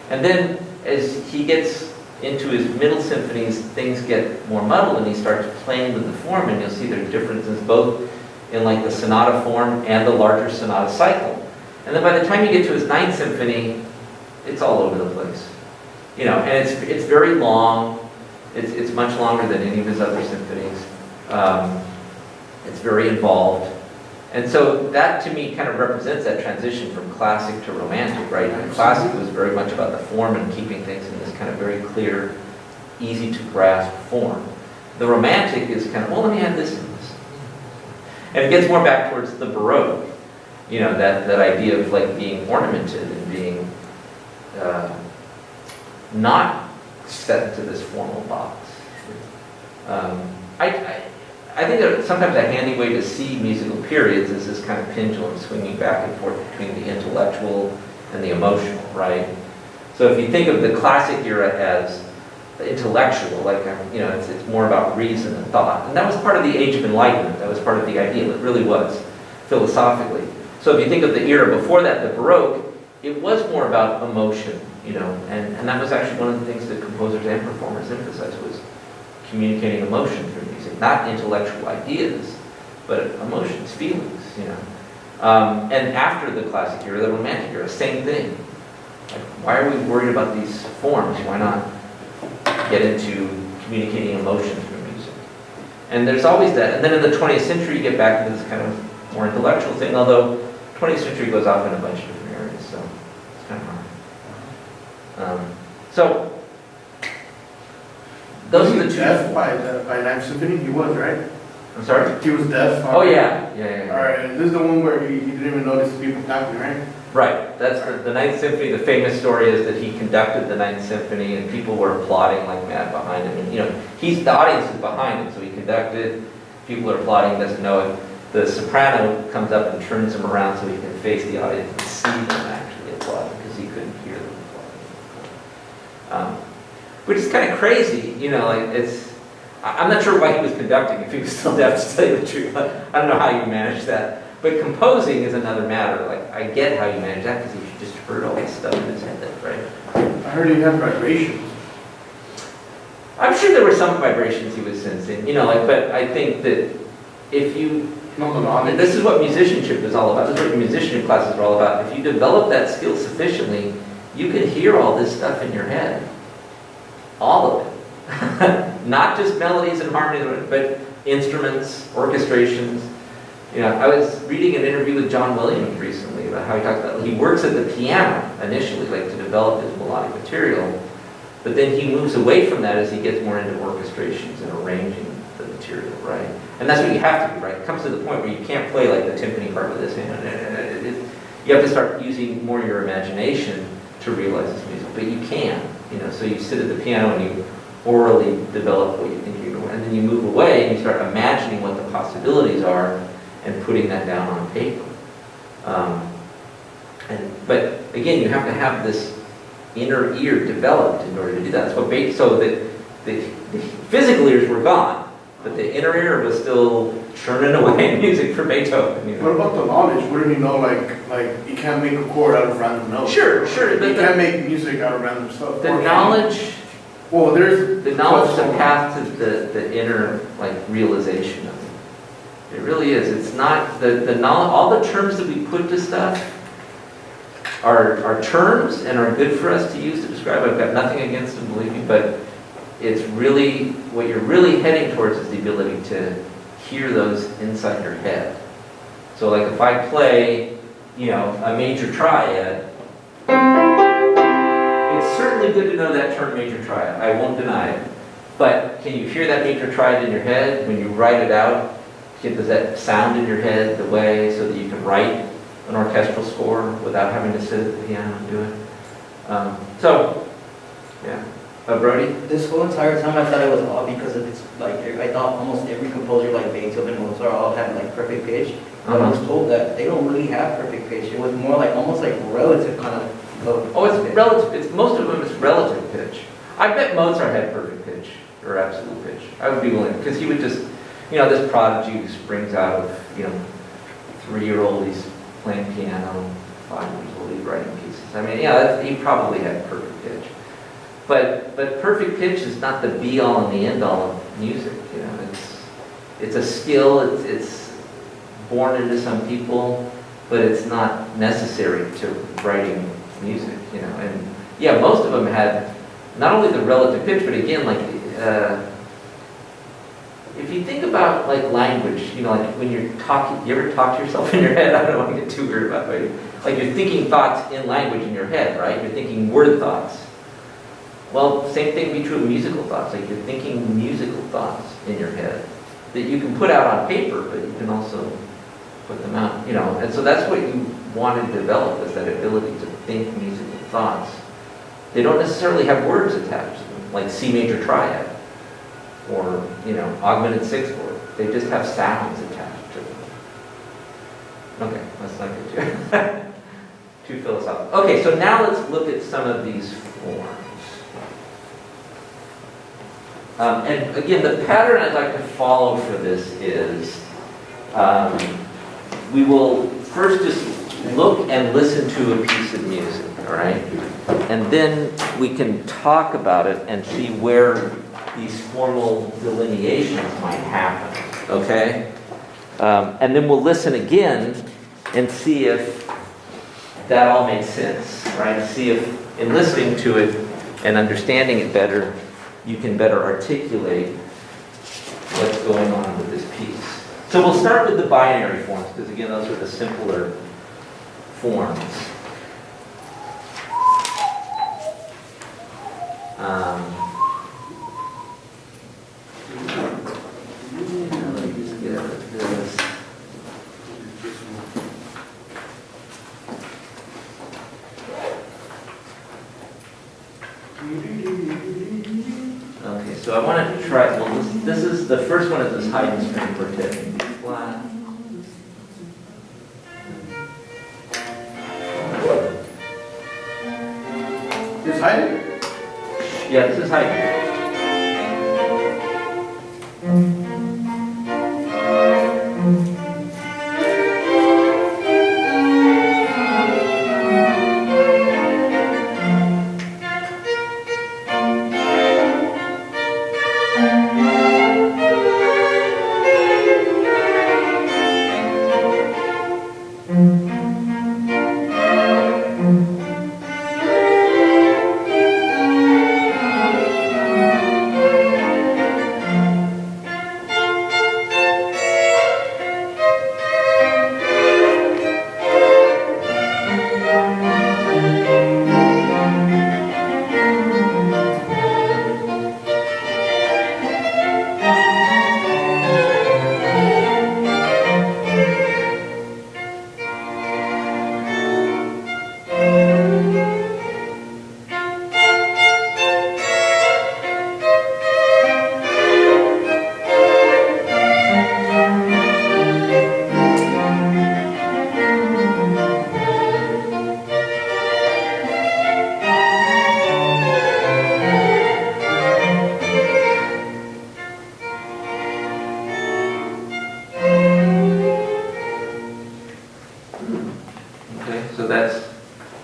And then as he gets into his middle symphonies, things get more muddled and he starts playing with the form, and you'll see there's differences both in like the sonata form and the larger sonata cycle. And then by the time you get to his 9th symphony, it's all over the place. And it's very long. It's much longer than any of his other symphonies. It's very involved. And so that to me kind of represents that transition from classic to romantic, right? And classic was very much about the form and keeping things in this kind of very clear, easy to grasp form. The romantic is kind of, well, let me add this and this. And it gets more back towards the Baroque. That idea of like being ornamented and being not set into this formal box. I think that sometimes a handy way to see musical periods is this kind of pendulum swinging back and forth between the intellectual and the emotional, right? So if you think of the classic era as the intellectual, like, it's more about reason and thought. And that was part of the Age of Enlightenment. That was part of the ideal. It really was, philosophically. So if you think of the era before that, the Baroque, it was more about emotion, and that was actually one of the things that composers and performers emphasized was communicating emotion through music, not intellectual ideas, but emotions, feelings, And after the classic era, the romantic era, same thing. Like, why are we worried about these forms? Why not get into communicating emotion through music? And there's always that. And then in the 20th century, you get back into this kind of more intellectual thing, although 20th century goes off in a bunch of different areas, so it's kind of hard. Those are the two. Deaf by 9th Symphony, he was, right? I'm sorry? He was deaf. Oh, yeah. All right, and this is the one where he didn't even notice the people clapping, right? Right. That's the 9th Symphony. The famous story is that he conducted the 9th Symphony and people were applauding like mad behind him. And, the audience is behind him, so he conducted. People are applauding, doesn't know it. The soprano comes up and turns him around so he can face the audience and see them actually applauding because he couldn't hear them applauding. Which is kind of crazy, I'm not sure why he was conducting if he was still deaf, to tell you the truth. I don't know how you manage that. But composing is another matter. Like, I get how you manage that because he just heard all this stuff in his head, right? I heard he had vibrations. I'm sure there were some vibrations he was sensing, but I think that if you and this is what musicianship is all about. This is what your musicianship classes are all about. If you develop that skill sufficiently, you can hear all this stuff in your head. All of it. Not just melodies and harmonies, but instruments, orchestrations. I was reading an interview with John Williams recently about how he talks about, he works at the piano initially, like to develop his melodic material. But then he moves away from that as he gets more into orchestrations and arranging the material, right? And that's what you have to do, right? It comes to the point where you can't play like the timpani part with this hand. You have to start using more your imagination to realize this music, but you can, so you sit at the piano and you orally develop what you think you're doing, and then you move away and you start imagining what the possibilities are and putting that down on paper. But again, you have to have this inner ear developed in order to do that. That's what so the physical ears were gone, but the inner ear was still churning away music for Beethoven. What about the knowledge? Wouldn't you know, like you can't make a chord out of random notes? Sure. You can't make music out of random stuff. The knowledge. Well, there's the knowledge is a path to the inner realization of it. It really is. It's not the knowledge. All the terms that we put to stuff are terms and are good for us to use to describe. I've got nothing against them, believe me, but it's really what you're really heading towards is the ability to hear those inside your head. So, like if I play, a major triad. It's certainly good to know that term major triad. I won't deny it. But can you hear that major triad in your head when you write it out? Does that sound in your head the way so that you can write an orchestral score without having to sit at the piano and do it? Yeah. Brody? This whole entire time I thought it was odd because it's I thought almost every composer like Beethoven and Mozart all had perfect pitch. But I was told that they don't really have perfect pitch. It was more almost relative kind of. Oh, it's relative. It's most of them is relative pitch. I bet Mozart had perfect pitch or absolute pitch. I would be willing because he would just, this prodigy who springs out of 3-year-old, he's playing piano, 5 years old, he's writing pieces. He probably had perfect pitch. But perfect pitch is not the be-all and the end-all of music. It's a skill. It's born into some people, but it's not necessary to writing music. And most of them had not only the relative pitch, but again, if you think about language, when you're talking, you ever talk to yourself in your head? I don't want to get too weird about it. You're thinking thoughts in language in your head, right? You're thinking word thoughts. Well, same thing would be true of musical thoughts. You're thinking musical thoughts in your head that you can put out on paper, but you can also put them out, And so that's what you want to develop is that ability to think musical thoughts. They don't necessarily have words attached to them, like C major triad or, augmented sixth chord. They just have sounds attached to them. Okay, let's not get too philosophical. Okay, so now let's look at some of these forms. And again, the pattern I'd like to follow for this is we will first just look and listen to a piece of music, all right? And then we can talk about it and see where these formal delineations might happen, okay? And then we'll listen again and see if that all makes sense, right? See if in listening to it and understanding it better, you can better articulate what's going on with this piece. So we'll start with the binary forms, because again, those are the simpler forms. Let me just get out of this. Okay, so I want to try, well, this is, the first one is this Haydn string quartet. B flat. Is Haydn? Yeah, this is Haydn.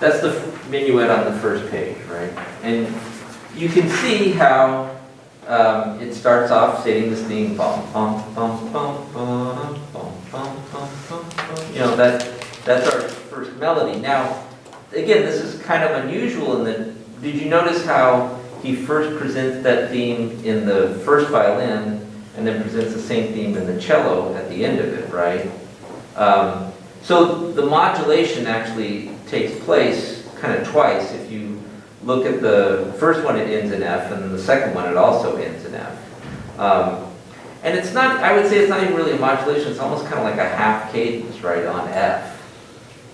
that's the minuet on the first page, right? And you can see how it starts off stating this theme, bum, bum, bum, bum, bum, bum, bum, bum, bum, bum. You know, that's our first melody. Now, again, this is kind of unusual in that, did you notice how he first presents that theme in the first violin and then presents the same theme in the cello at the end of it, right? So the modulation actually takes place kind of twice. If you look at the first one, it ends in F, and then the second one, it also ends in F. And it's not, I would say it's not even really a modulation, it's almost kind of like a half cadence, right, on F.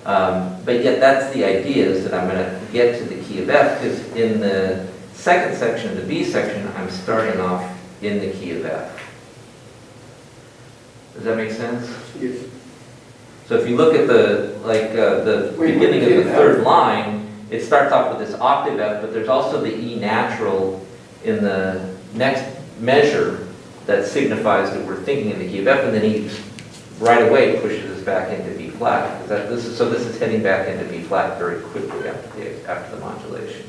But yet that's the idea, is that I'm going to get to the key of F, because in the second section, the B section, I'm starting off in the key of F. Does that make sense? Yes. So if you look at the beginning of the third line, it starts off with this octave F, but there's also the E natural in the next measure that signifies that we're thinking in the key of F, and then he right away pushes us back into B flat. This is heading back into B flat very quickly after the modulation.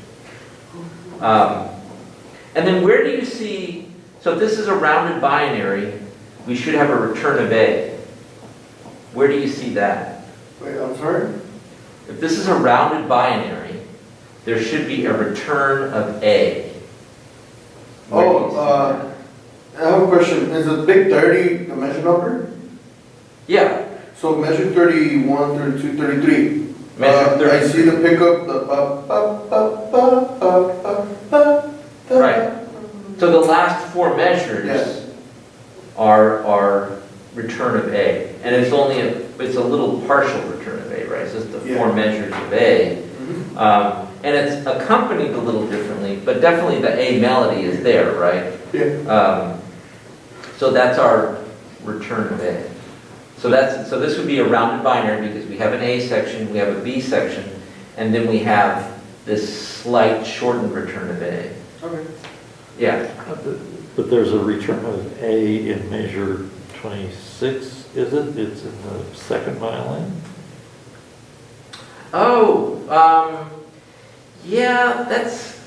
And then where do you see, so if this is a rounded binary, we should have a return of A. Where do you see that? Wait, I'm sorry? If this is a rounded binary, there should be a return of A. Where do you see that? I have a question. Is a big 30 the measure number? Yeah, So measure 31, 32, 33. Measure 33. I see the pickup, the ba ba ba ba ba ba ba. Right. So the last four measures Yes. are return of A. And it's only it's a little partial return of A, right? It's just the four Yeah. measures of A. Mhm. And it's accompanied a little differently, but definitely the A melody is there, right? Yeah. So that's our return of A. So this would be a rounded binary because we have an A section, we have a B section, and then we have this slight shortened return of A. Okay. Yeah. But there's a return of A in measure 26, is it? It's in the second violin? Oh, yeah, that's,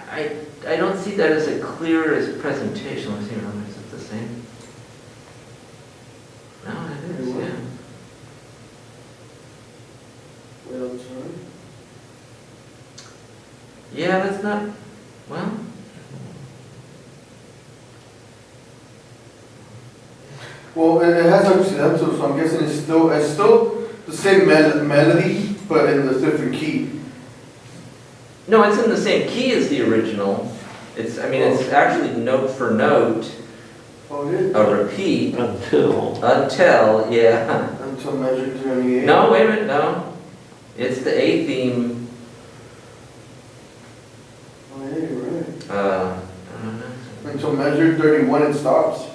I don't see that as clear as presentation. Let's see, is it the same? No, it is, yeah. Wait, I'm sorry. Yeah, that's not, well, Well, it has occidental, so I'm guessing it's still the same melody, but in a different key. no, it's in the same key as the original. It's actually note for note, Oh, it is? a repeat, Until, yeah. Until measure 28. No, wait a minute, no. It's the A theme, Oh, yeah, you're right. I don't know. Until measure 31 it stops.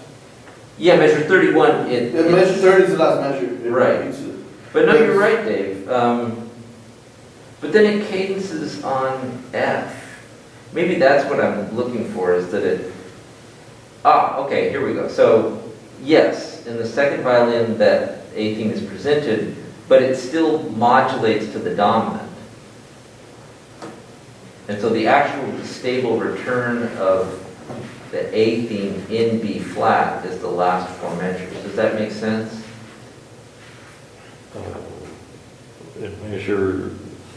Yeah, measure 31, Yeah, measure 30 is the last measure. It Right. repeats it. But no, you're right, Dave. But then it cadences on F. Maybe that's what I'm looking for, is that it... okay, here we go. So, yes, in the second violin that A theme is presented, but it still modulates to the dominant. And so the actual stable return of the A theme in B flat is the last four measures. Does that make sense? in measure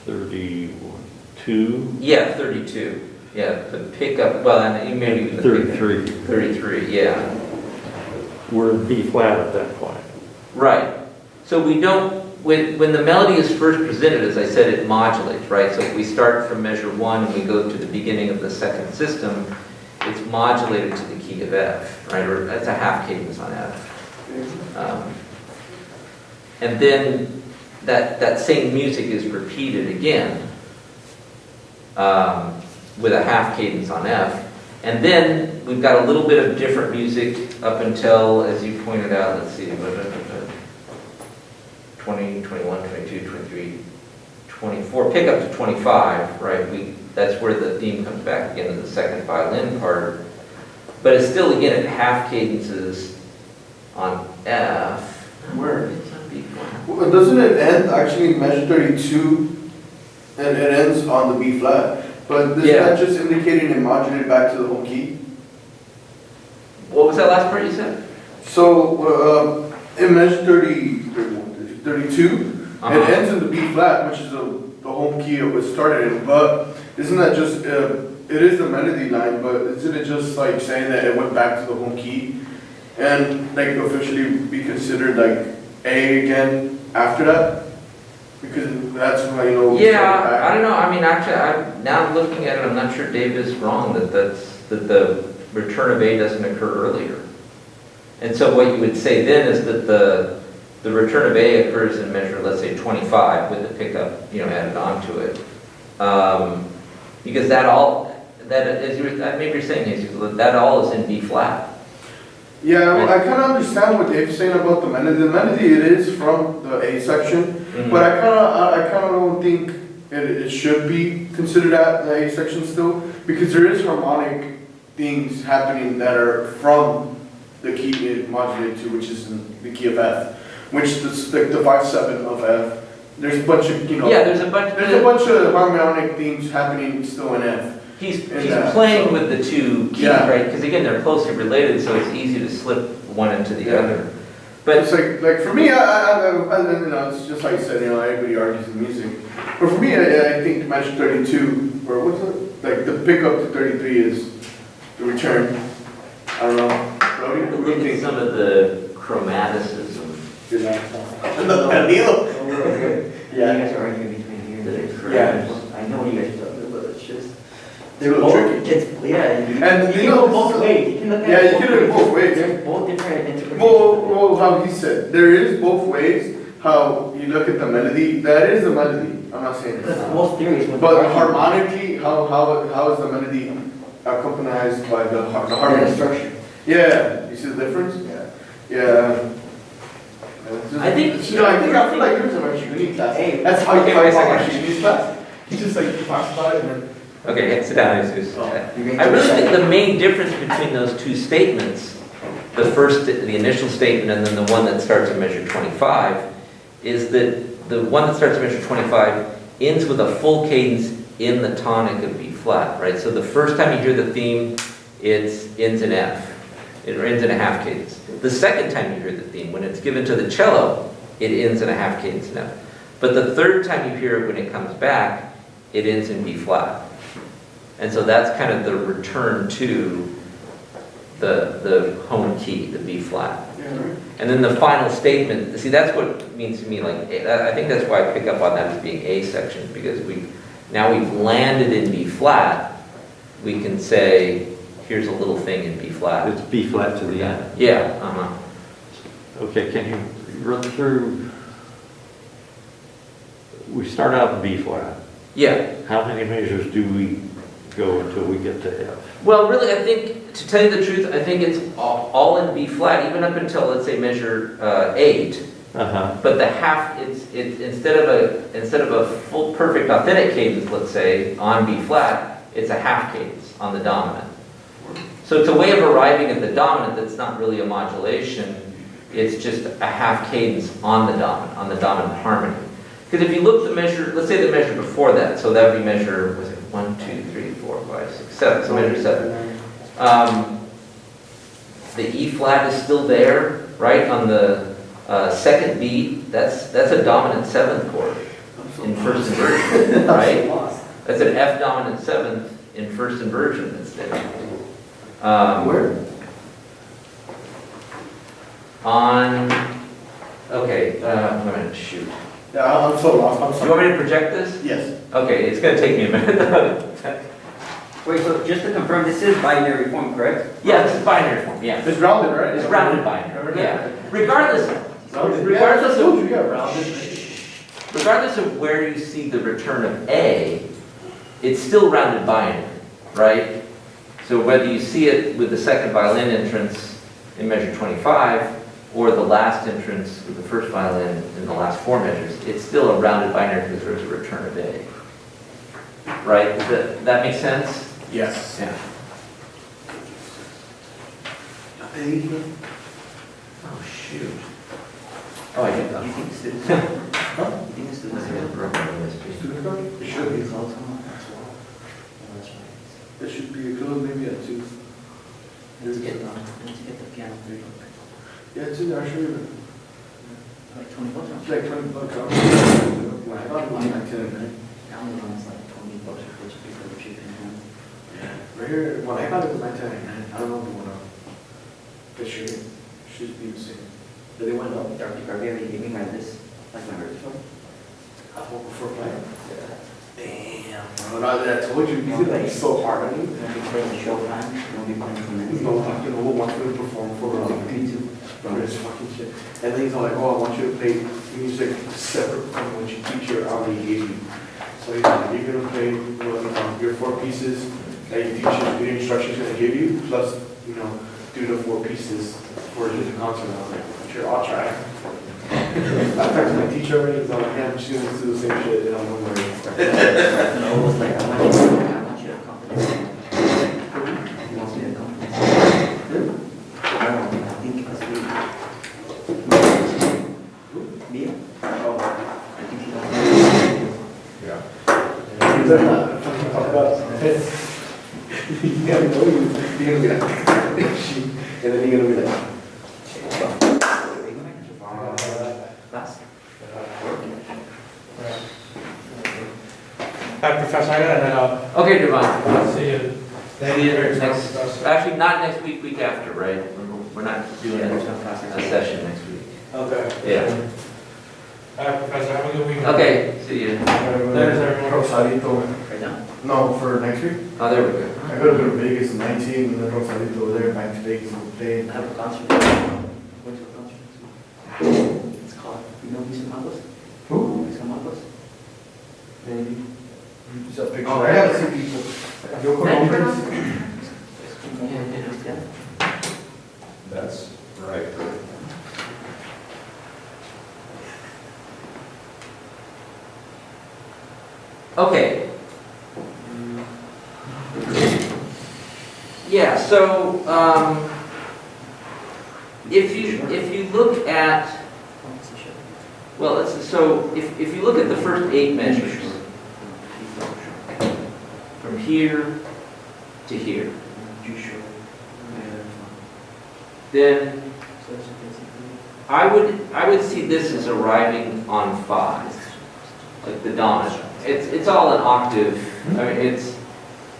32, Yeah, 32. Yeah, the pickup, well, and maybe even the pickup. 33. 33, yeah. We're in B flat at that point. Right. So we don't, when the melody is first presented, as I said, it modulates, right? So if we start from measure 1 and we go to the beginning of the second system, it's modulated to the key of F, right? Or that's a half cadence on F. And then that same music is repeated again with a half cadence on F. And then we've got a little bit of different music up until, as you pointed out, let's see, 20, 21, 22, 23, 24, pick up to 25, right? That's where the theme comes back again in the second violin part. But it's still, again, at half cadences on F. Where? It's on B flat. Well, doesn't it end actually in measure 32 and it ends on the B flat. But isn't Yeah. that just indicating it modulated back to the home key? What was that last part you said? So, in measure 32, Uh-huh. it ends in the B flat, which is the home key it was started in, but isn't that just, it is the melody line, but isn't it just like saying that it went back to the home key? And like officially be considered like A again after that? Because that's when, you know. we started Yeah, back. I don't know, I mean, actually, now looking at it, I'm not sure Dave is wrong that the return of A doesn't occur earlier. And so what you would say then is that the return of A occurs in measure, let's say 25, with the pickup, added onto it. Because maybe you're saying, Jesus, that all is in B flat. Yeah, well, I kind of understand what Dave's saying about the melody. The melody, it is from the A section, Mhm. but I kind of don't think it should be considered at the A section still, because there is harmonic things happening that are from the key it modulated to, which is in the key of F, which is like the 5/7 of F. There's a bunch of, Yeah, there's a bunch of harmonic things happening still in F. He's Yeah, playing so- with the two keys, Yeah. right? Because again, they're closely related, so it's easy to slip one into the Yeah. other. But But it's like for me, it's just like you said, everybody argues in music. But for me, I think measure 32, or what's it? Like the pickup to 33 is the return. I don't know. Brody, what do you look at think? some of the chromaticism. And the needle. Yeah, you guys are arguing between here and there. Yeah. I know what you guys are talking about, it's just. It's a little tricky. And You you can know, go both ways, you can look at Yeah, it. you can look at both ways. They're both different interpretations. Well, how he said, there is both ways. How you look at the melody, that is the melody. I'm not saying it's Because not. most theories would. But argue harmonically, how is the melody accompanied by the the harmony? structure. Yeah, you see the difference? Yeah. I think- I feel like yours are actually unique class. Hey. That's how you Okay, talk wait a about second. actually unique class. He just like talks about it and then. Okay, sit down, Jesus. Oh. I really think the main difference between those two statements, the initial statement and then the one that starts at measure 25, is that the one that starts at measure 25 ends with a full cadence in the tonic of B flat, right? So the first time you hear the theme, it ends in F. It ends in a half cadence. The second time you hear the theme, when it's given to the cello, it ends in a half cadence in F. But the third time you hear it when it comes back, it ends in B flat. And so that's kind of the return to the home key, the B flat. Yeah, right. And then the final statement, see, that's what it means to me, like, I think that's why I pick up on that as being A section, because we've landed in B flat, we can say, here's a little thing in B flat. It's B flat to the end. Yeah, uh-huh. Okay, can you run through, we start out in B flat. Yeah. How many measures do we go until we get to F? Well, really, I think, to tell you the truth, I think it's all in B flat, even up until, let's say, measure 8. Uh-huh. But the half, it's instead of a full perfect authentic cadence, let's say, on B flat, it's a half cadence on the dominant. So it's a way of arriving at the dominant that's not really a modulation, it's just a half cadence on the dominant harmony. Because if you look at the measure, let's say the measure before that, so that would be measure, was it 1, 2, 3, 4, 5, 6, 7, so measure 7. The E flat is still there, right, on the second beat, that's a dominant 7th chord in first inversion, right? That's an F dominant 7th in first inversion that's there. Where? Okay, wait a minute, shoot. Yeah, I'm so lost. I'm Do you sorry. want me to project this? Yes. Okay, it's gonna take me a minute. Wait, so just to confirm, this is binary form, correct? Yeah, this is binary form, yeah. It's rounded, right? It's rounded binary, yeah. Regardless Rounded. Regardless Yeah, I of- told you, yeah, rounded. regardless of where you see the return of A, it's still rounded binary, right? So whether you see it with the second violin entrance in measure 25, or the last entrance with the first violin in the last 4 measures, it's still a rounded binary because there's a return of A. Right? Does that make sense? Yes. Yeah. Oh, shoot. Oh, I get that. You think this is, Huh? you think it's the I have a problem with this. Student card? It should be. Close on, that's why. Oh, that's right. It should be, it goes maybe at 2. Let's get the piano three. Yeah, 2, actually, Like 20 bucks. it's like 20 bucks. I thought it was like 10. Amazon's like 20 bucks for this because of shipping. Yeah. Right here, when I got it was 1999. I don't know if it went up. It should be the same. But they went up. Darby already gave me my list, like my register. I thought before playing. Damn, bro. Now that I told you, these are like so hard on you. We'll be playing Showtime, we'll be playing from He's then. no fucking we'll want you to perform for YouTube. bro, it's fucking shit. And then he's all like, oh, I want you to play music separate from what your teacher already gave you. So he's like, you're gonna play your 4 pieces that your teacher, your instruction's gonna give you, plus, do the 4 pieces for the concert. And I was like, sure, I'll try. I talked to my teacher already, he's like, yeah, I'm just gonna do the same shit, and I'm gonna worry. No, it was like, I want you to accompany me. He wants me to accompany him. I think it's me. Oh, I think he wants me. Yeah. These are not fucking talk about this. You gotta know you're gonna be like, and then you're gonna be like, Last. Hi, Professor, I gotta head out. Okay, Devon. See you. See you next, actually, not next week, week after, right? We're not doing a session next week. okay. Yeah. Hi, Professor, have a good weekend. Okay, see you. There's everyone. Rosadito. Right now? No, for next week. Oh, there we go. I gotta go to Vegas in 19, and then Rosadito over there, back to Vegas and play. I have a concert. Went to a concert next week. It's called, you know Luis Amagos? Who? Luis Amagos? Maybe. Just a picture. I gotta see people. Yo conozco. Yeah. That's right. Okay. Yeah, so, if you look at, well, so if you look at the first 8 measures, from here to here, then I would see this as arriving on 5, like the dominant. It's all an octave. I mean,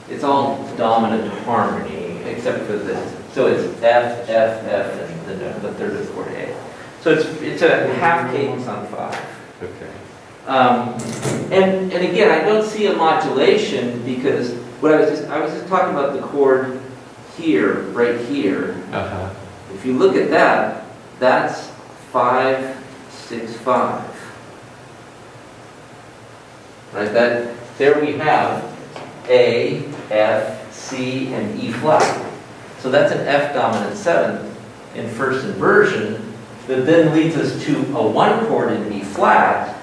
it's all dominant harmony except for this. So it's F, F, F, and the third of chord A. So it's a half cadence on 5. Okay. And again, I don't see a modulation because what I was just talking about the chord here, right here. Uh-huh. If you look at that, that's 5, 6, 5. Right? There we have A, F, C, and E flat. So that's an F dominant 7th in first inversion that then leads us to a 1 chord in B flat.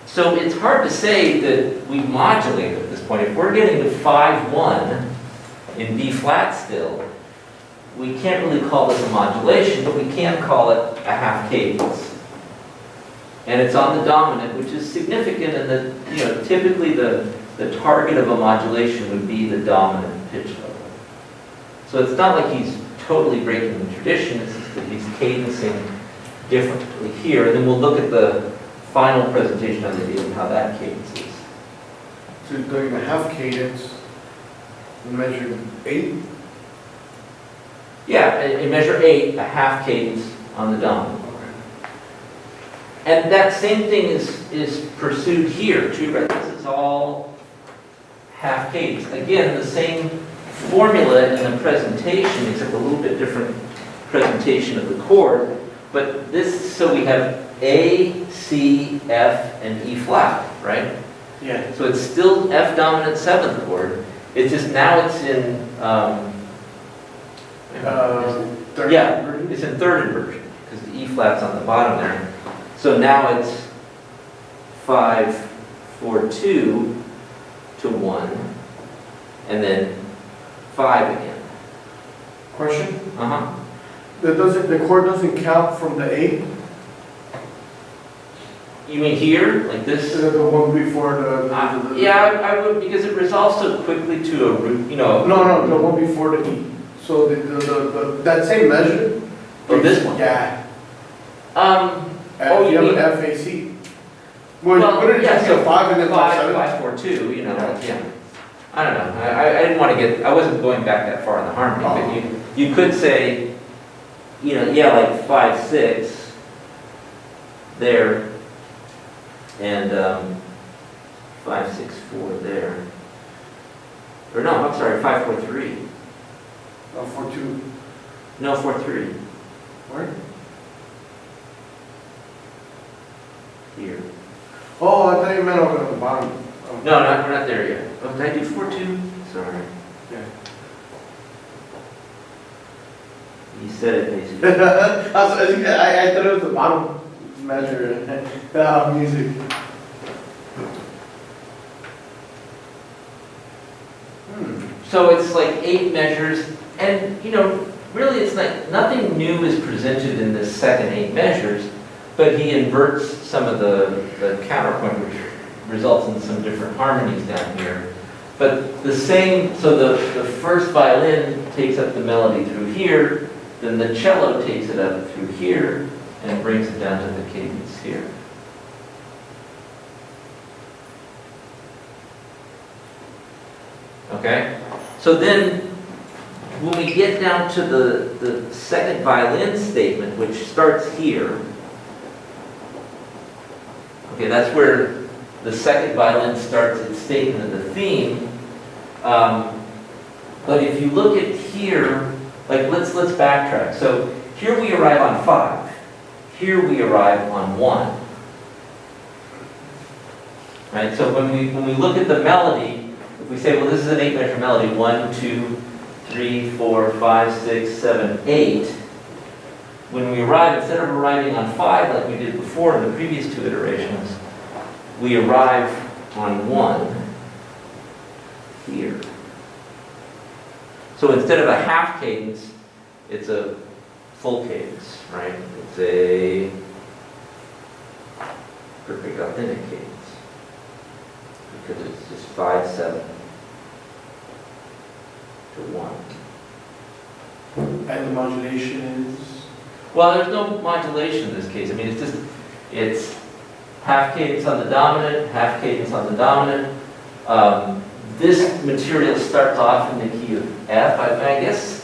So it's hard to say that we modulate at this point. If we're getting to 5-1 in B flat still, we can't really call this a modulation, but we can call it a half cadence. And it's on the dominant, which is significant in that, typically the target of a modulation would be the dominant pitch level. So it's not like he's totally breaking the tradition, it's just that he's cadencing differently here. And then we'll look at the final presentation of the deal and how that cadence is. So you're doing a half cadence, measure 8. Yeah, in measure 8, a half cadence on the dominant. Okay. And that same thing is pursued here too, right? This is all half cadence. Again, the same formula in the presentation, except a little bit different presentation of the chord. But this, so we have A, C, F, and E flat, right? Yeah. So it's still F dominant 7th chord. It's just now it's in, Third yeah, inversion? it's in third inversion because the E flat's on the bottom there. So now it's 5, 4, 2 to 1, and then 5 again. Question? Uh-huh. The chord doesn't count from the 8 You mean here, like this? The one before Yeah, I would, because it resolves so quickly to a root, you know. No, the one before the E. So that same measure. Oh, this one? Yeah. Oh, If you you mean- have an FAC. Well, you put it yeah, just so a 5 and then 5, 7. 5, 4, 2, you know, like, yeah. I don't know, I didn't want to get, I wasn't going back that far in the harmony, but you could say, you know, yeah, like 5, 6 there, and 5, 6, 4 there. Or no, I'm sorry, 5, 4, 3. 4, 2. No, 4, 3. Where? Here. Oh, I thought you meant over at the bottom. Oh. No, we're not there yet. Oh, did I do 4, 2? Sorry. Yeah. You said it, basically. I thought it was the bottom measure. Music. So it's like 8 measures, and, you know, really it's like, nothing new is presented in this second 8 measures, but he inverts some of the counterpoint, which results in some different harmonies down here. But the same, so the first violin takes up the melody through here, then the cello takes it up through here, and brings it down to the cadence here. Okay? So then, when we get down to the second violin statement, which starts here, okay, that's where the second violin starts its statement of the theme. But if you look at here, like let's backtrack. So here we arrive on 5. Here we arrive on 1. Right? So when we look at the melody, if we say, well, this is an 8-measure melody, 1, 2, 3, 4, 5, 6, 7, 8. When we arrive, instead of arriving on 5 like we did before in the previous 2 iterations, we arrive on 1 here. So instead of a half cadence, it's a full cadence, right? It's a perfect authentic cadence. Because it's just 5, 7 to 1. And the modulation is? Well, there's no modulation in this case. I mean, it's half cadence on the dominant, half cadence on the dominant. This material starts off in the key of F. I guess,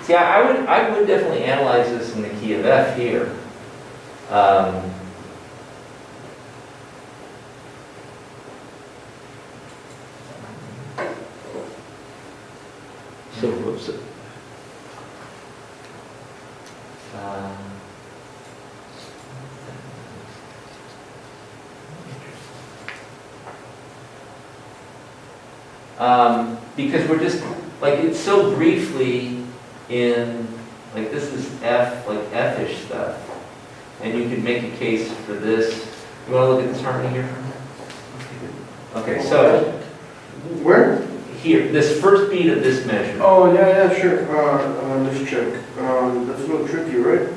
see, I would definitely analyze this in the key of F here. So what's it? Because we're just, like, it's so briefly in, like, this is F, like F-ish stuff. And you could make a case for this. You want to look at this harmony here? Okay, so Where? here, this first beat of this measure. Oh, yeah, sure. Let's check. That's a little tricky, right?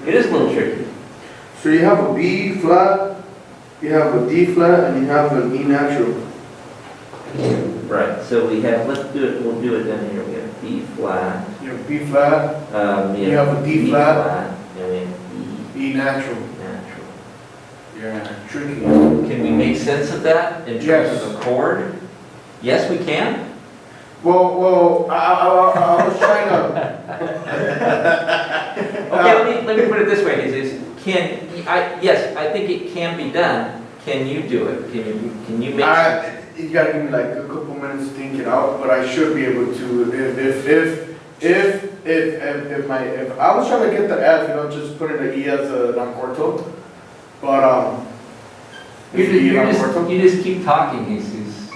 It is a little tricky. So you have a B flat, you have a D flat, and you have an E natural. Right, so we have, let's do it, we'll do it down here. We have B flat. You have B flat, We You have a D flat. And we have E natural. E natural. Yeah, tricky. Can we make sense of that in terms Yes. of a chord? Yes, we can. Well, I was trying to. Okay, let me put it this way, Jesus. Yes, I think it can be done. Can you do it? Can you make sense? You gotta give me like a couple minutes to think it out, but I should be able to. If I was trying to get the F, just put in the E as a non quarto, but You just keep talking, Jesus,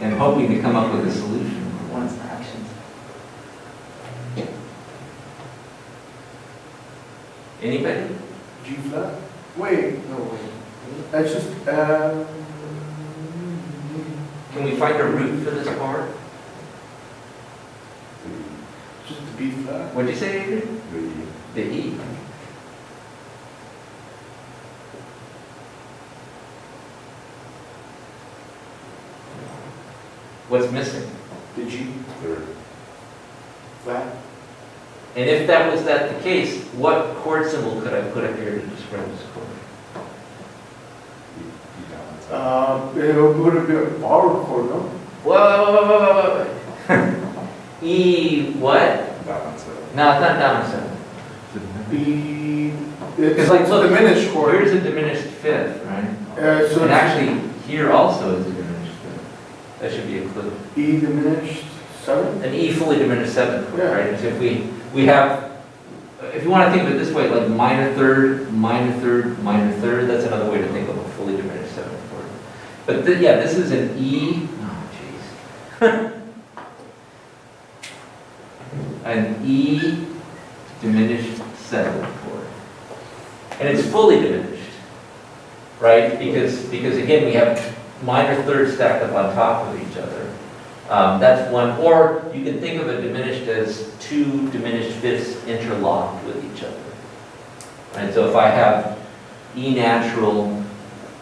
and hoping to come up with a solution. What's the actions? Anybody? G flat. Wait, no wait. That's just Can we find a root for this part? just the B flat. What'd you say, Adrian? The E. What's missing? The G Third. flat. And if that was the case, what chord symbol could I put up here to describe this chord? You down. It would be a borrowed chord, no? Whoa. E what? Down seven. No, it's not down seven. B. It's It's like, like look, diminished chord. here's a diminished fifth, right? So And it's actually, here also is a diminished fifth. That should be a clue. E diminished 7. An E fully diminished seventh chord, Yeah. right? And so if we have, if you want to think of it this way, like minor third, minor third, minor third, that's another way to think of a fully diminished seventh chord. But yeah, this is an E, oh jeez. An E diminished seventh chord. And it's fully diminished, right? Because again, we have minor thirds stacked up on top of each other. That's one, or you can think of a diminished as two diminished fifths interlocked with each other. Right, so if I have E natural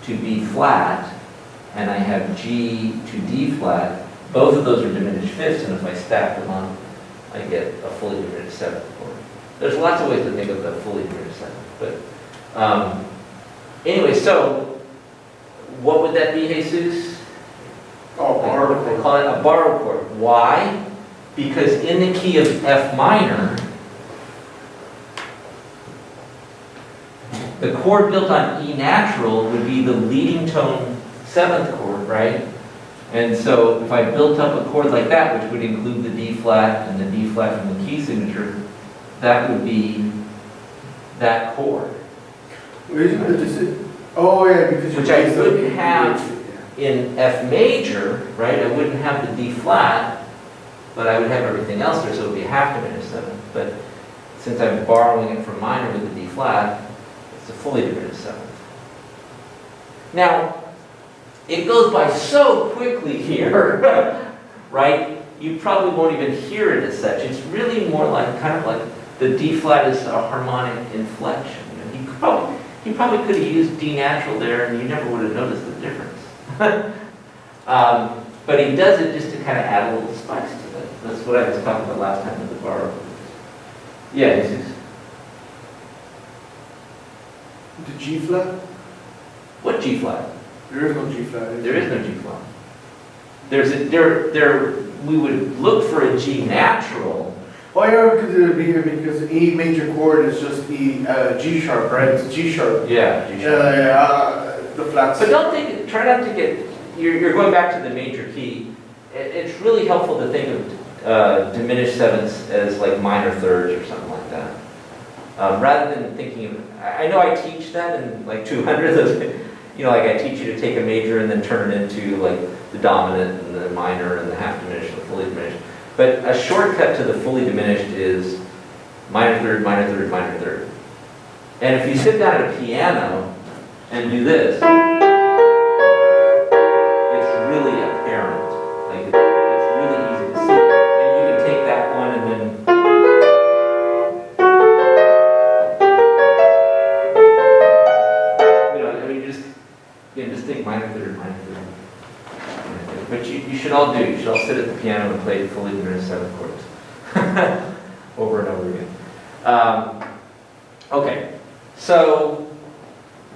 to B flat, and I have G to D flat, both of those are diminished fifths, and if I stack them on, I get a fully diminished seventh chord. There's lots of ways to think of the fully diminished seventh, but anyway, so what would that be, Jesus? Oh, borrowed They chord. call it a borrowed chord. Why? Because in the key of F minor, the chord built on E natural would be the leading tone seventh chord, right? And so if I built up a chord like that, which would include the D flat and the D flat from the key signature, that would be that chord. Oh, yeah, because Which you I raised the- wouldn't have in F major, right? I wouldn't have the D flat, but I would have everything else there, so it would be a half diminished seventh. But since I'm borrowing it from minor with the D flat, it's a fully diminished seventh. Now, it goes by so quickly here, right? You probably won't even hear it as such. It's really more like, kind of like the D flat is a harmonic inflection. You know, he probably could have used D natural there and you never would have noticed the difference. But he does it just to kind of add a little spice to it. That's what I was talking about last time with the borrow. Yeah, Jesus. The G flat? What G flat? There is no G flat. There is no G flat. We would look for a G natural. Oh, yeah, because E major chord is just E, G sharp, right? It's G sharp. Yeah, G sharp. The flats. But try not to get, you're going back to the major key. It's really helpful to think of diminished sevenths as like minor thirds or something like that. Rather than thinking of, I know I teach that in like 200, you know, like I teach you to take a major and then turn it into like the dominant and the minor and the half diminished and the fully diminished. But a shortcut to the fully diminished is minor third, minor third, minor third. And if you sit down at a piano and do this, it's really apparent. Like it's really easy to see. And you can take that one and then just think minor third, minor third. But you should all do. You should all sit at the piano and play fully diminished seventh chords over and over again. Okay, so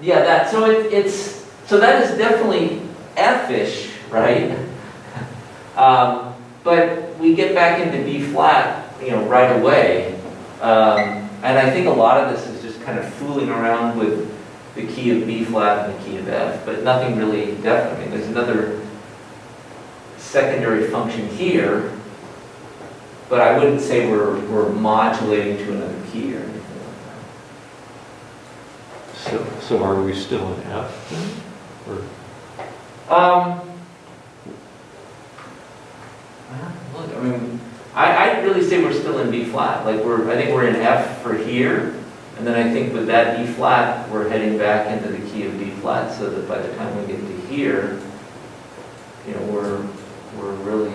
yeah, so that is definitely F-ish, right? But we get back into B flat, right away, and I think a lot of this is just kind of fooling around with the key of B flat and the key of F, but nothing really definite. I mean, there's another secondary function here, but I wouldn't say we're modulating to another key or anything like that. So are we still in F then? Or Look, I mean, I'd really say we're still in B flat. Like I think we're in F for here, and then I think with that B flat, we're heading back into the key of B flat, so that by the time we get to here, we're really.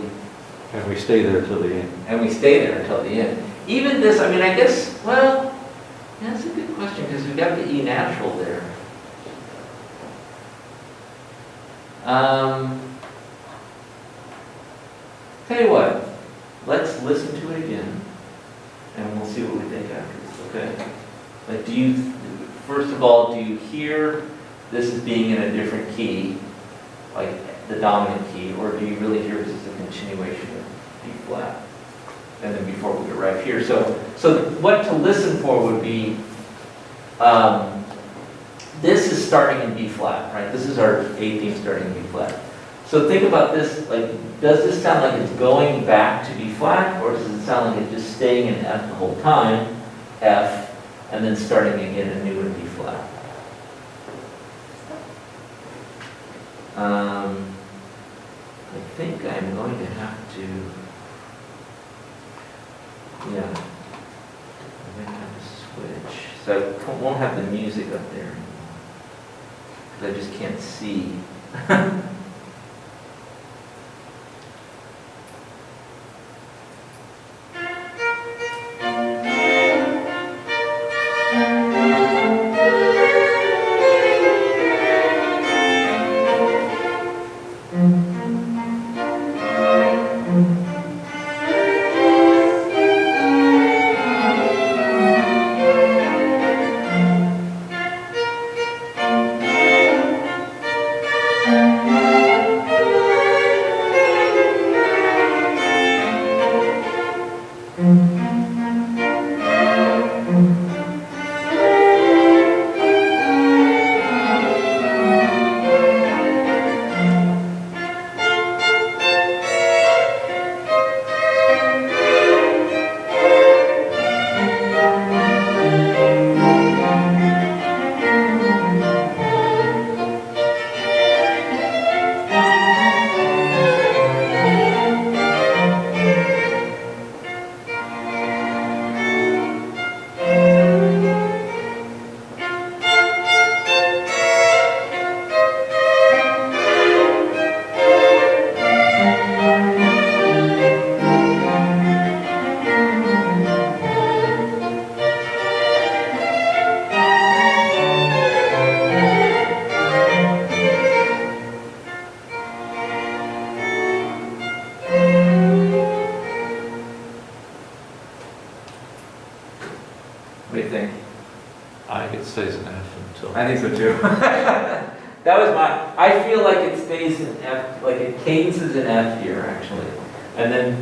and we stay there till the end? And we stay there until the end. Even this, I mean, I guess, well, yeah, that's a good question, because we've got the E natural there. Tell you what, let's listen to it again, and we'll see what we think afterwards, okay? Like, first of all, do you hear this as being in a different key, like the dominant key, or do you really hear it as a continuation of B flat? And then before we go right here. So what to listen for would be, this is starting in B flat, right? This is our A theme starting in B flat. So think about this, like, does this sound like it's going back to B flat, or does it sound like it's just staying in F the whole time, F, and then starting again anew in B flat? I think I'm going to have to, yeah, I'm going to have to switch. So I won't have the music up there anymore, because I just can't see. What do you think? I think it stays in F until. I think so too. That was I feel like it stays in F, like it cadences in F here actually. And then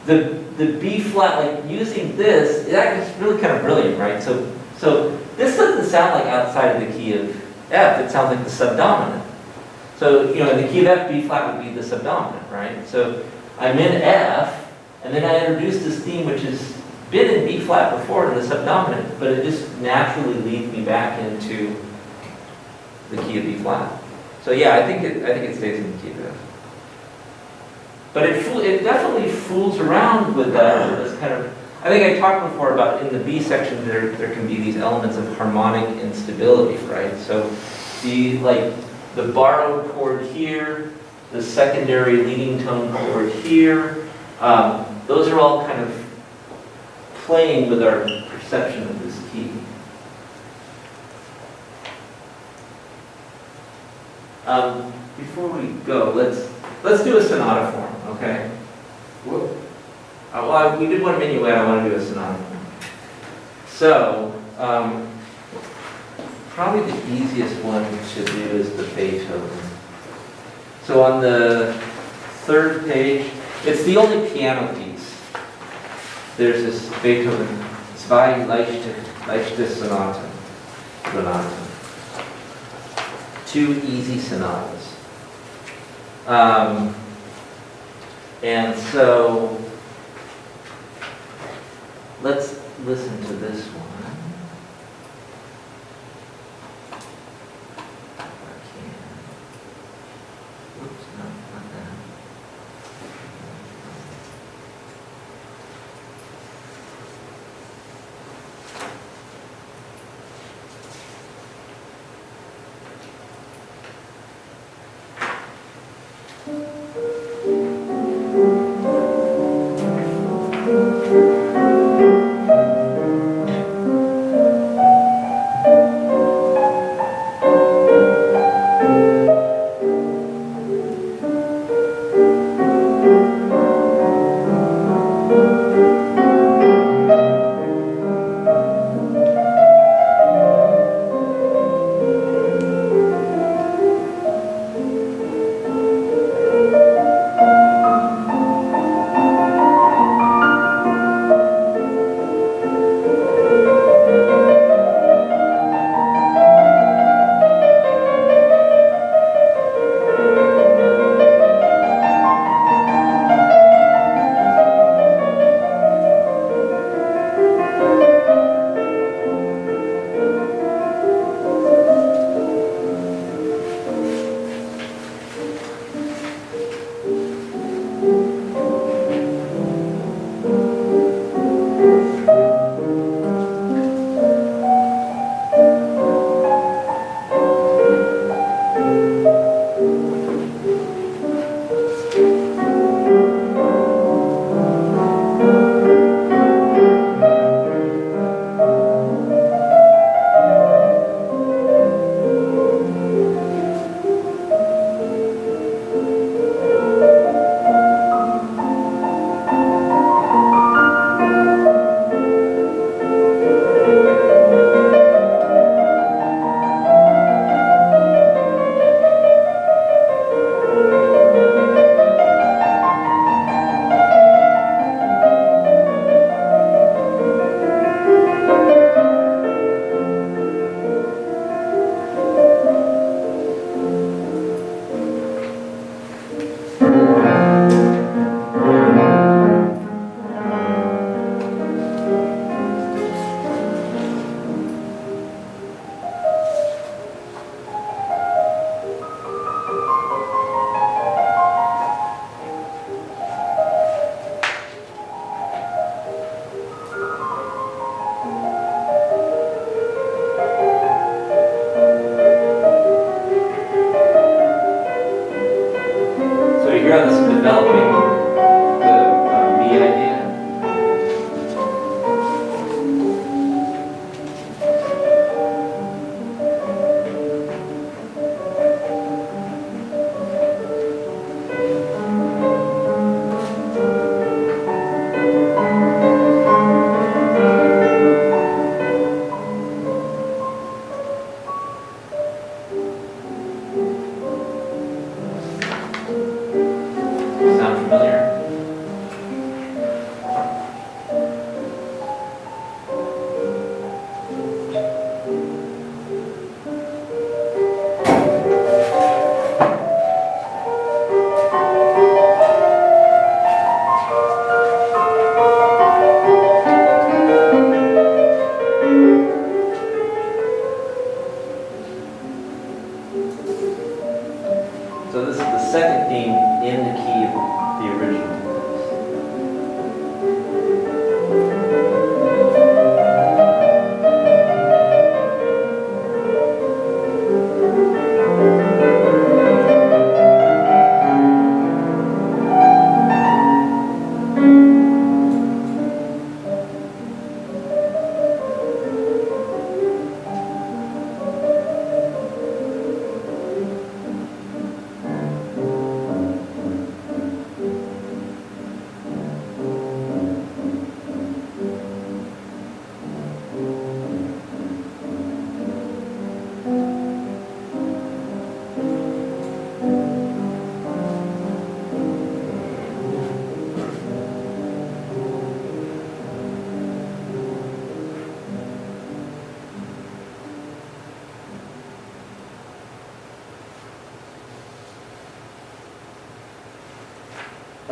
the B flat, like using this, that is really kind of brilliant, right? So this doesn't sound like outside of the key of F, it sounds like the subdominant. So, you know, in the key of F, B flat would be the subdominant, right? So I'm in F, and then I introduce this theme which has been in B flat before in the subdominant, but it just naturally leads me back into the key of B flat. So yeah, I think it stays in the key of F. But it definitely fools around with that. This kind of, I think I talked before about in the B section there can be these elements of harmonic instability, right? So the borrowed chord here, the secondary leading tone chord here, those are all kind of playing with our perception of this key. Before we go, let's do a sonata form, okay? Well, we did one minuet, I want to do a sonata form. So, probably the easiest one to do is the Beethoven. So on the third page, it's the only piano piece. There's this Beethoven, Zwei leichte Sonata. Two easy sonatas. And so, let's listen to this one. If I can. Oops, no, not that.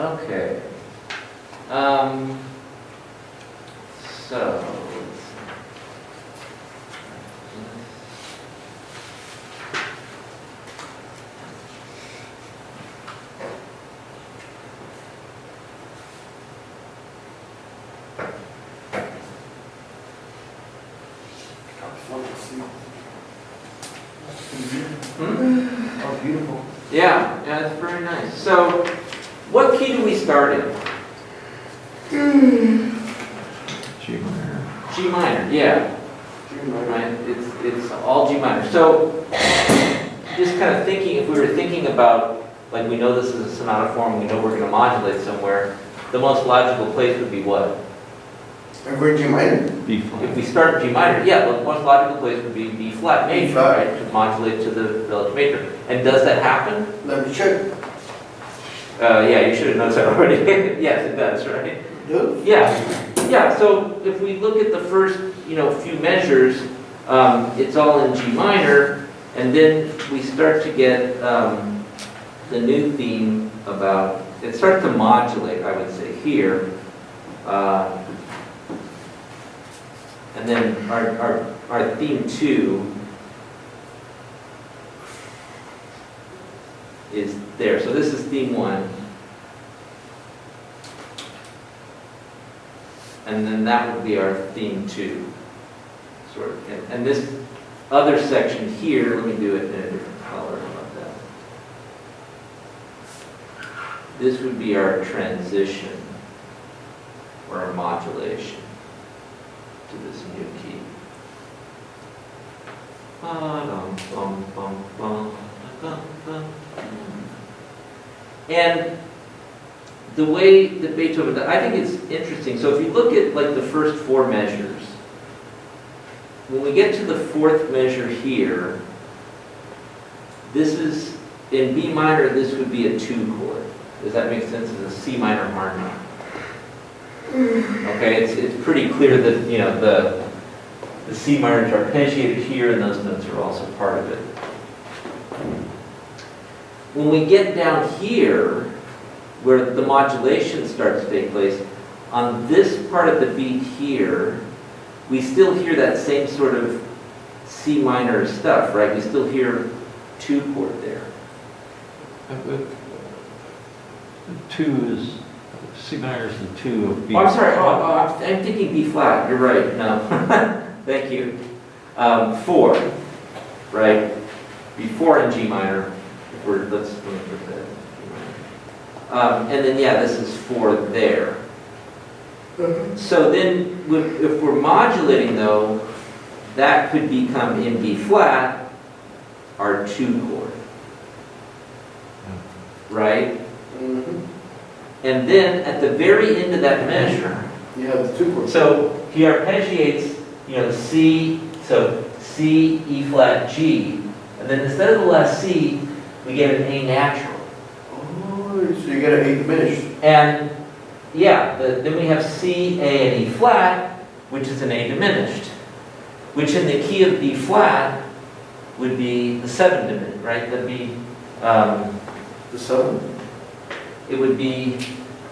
Okay. Um, so. Oh, beautiful. Yeah, yeah, it's very nice. So, what key do we start in? G minor. G minor, yeah. Right, it's all G minor. So, just kind of thinking, if we were thinking about, like we know this is a sonata form, we know we're going to modulate somewhere, the most logical place would be what? And we're in G minor? B If flat. we start G minor, yeah, the most logical place would be B flat major, B flat. right? To modulate to the relative major. And does that happen? Let me check. Yeah, you should have noticed that already. Yes, it does, right? Does? Yeah, yeah, so if we look at the first, few measures, it's all in G minor, and then we start to get the new theme about, it starts to modulate, I would say, here. And then our theme 2 is there. So this is theme 1. And then that would be our theme 2. Sort of. And this other section here, let me do it in a different color. How about that? This would be our transition or our modulation to this new key. And the way that Beethoven, I think it's interesting. So if you look at like the first 4 measures, when we get to the 4th measure here, this is, in B minor, this would be a 2 chord. Does that make sense? It's a C minor harmony. Okay, it's pretty clear that, the C minors are arpeggiated here, and those notes are also part of it. When we get down here, where the modulation starts to take place, on this part of the beat here, we still hear that same sort of C minor stuff, right? We still hear 2 chord there. 2 is, C minor is the 2 of B. Oh, I'm sorry, I'm thinking B flat, you're right, no. Thank you. 4, right? B4 in G minor. Let me put that in G minor. And then, yeah, this is 4 there. So then, if we're modulating, though, that could become in B flat, our 2 chord. Right? Mm-hmm. And then, at the very end of that measure, You have the 2 chords. so he arpeggiates, C, so C, E flat, G, and then instead of the last C, we get an A natural. Oh, so you get an 8 diminished. And yeah, then we have C, A, and E flat, which is an A diminished, which in the key of B flat would be the 7 diminished, right? That'd be, The 7? it would be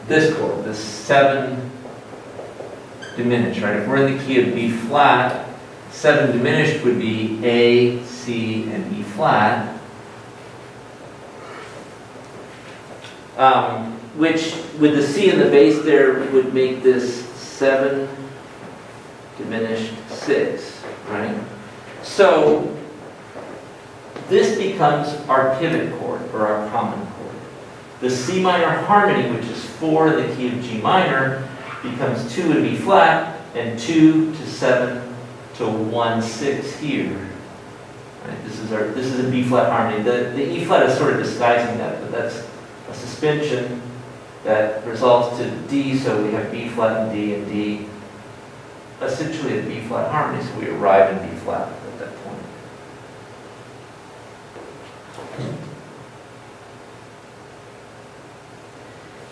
this chord, the 7 diminished, right? If we're in the key of B flat, 7 diminished would be A, C, and E flat. Which, with the C in the bass there, would make this 7 diminished 6, right? So, this becomes our pivot chord, or our common chord. The C minor harmony, which is 4 in the key of G minor, becomes 2 in B flat, and 2 to 7 to 1, 6 here. Right? This is a B flat harmony. The E flat is sort of disguising that, but that's a suspension that resolves to D, so we have B flat and D, essentially a B flat harmony, so we arrive in B flat at that point.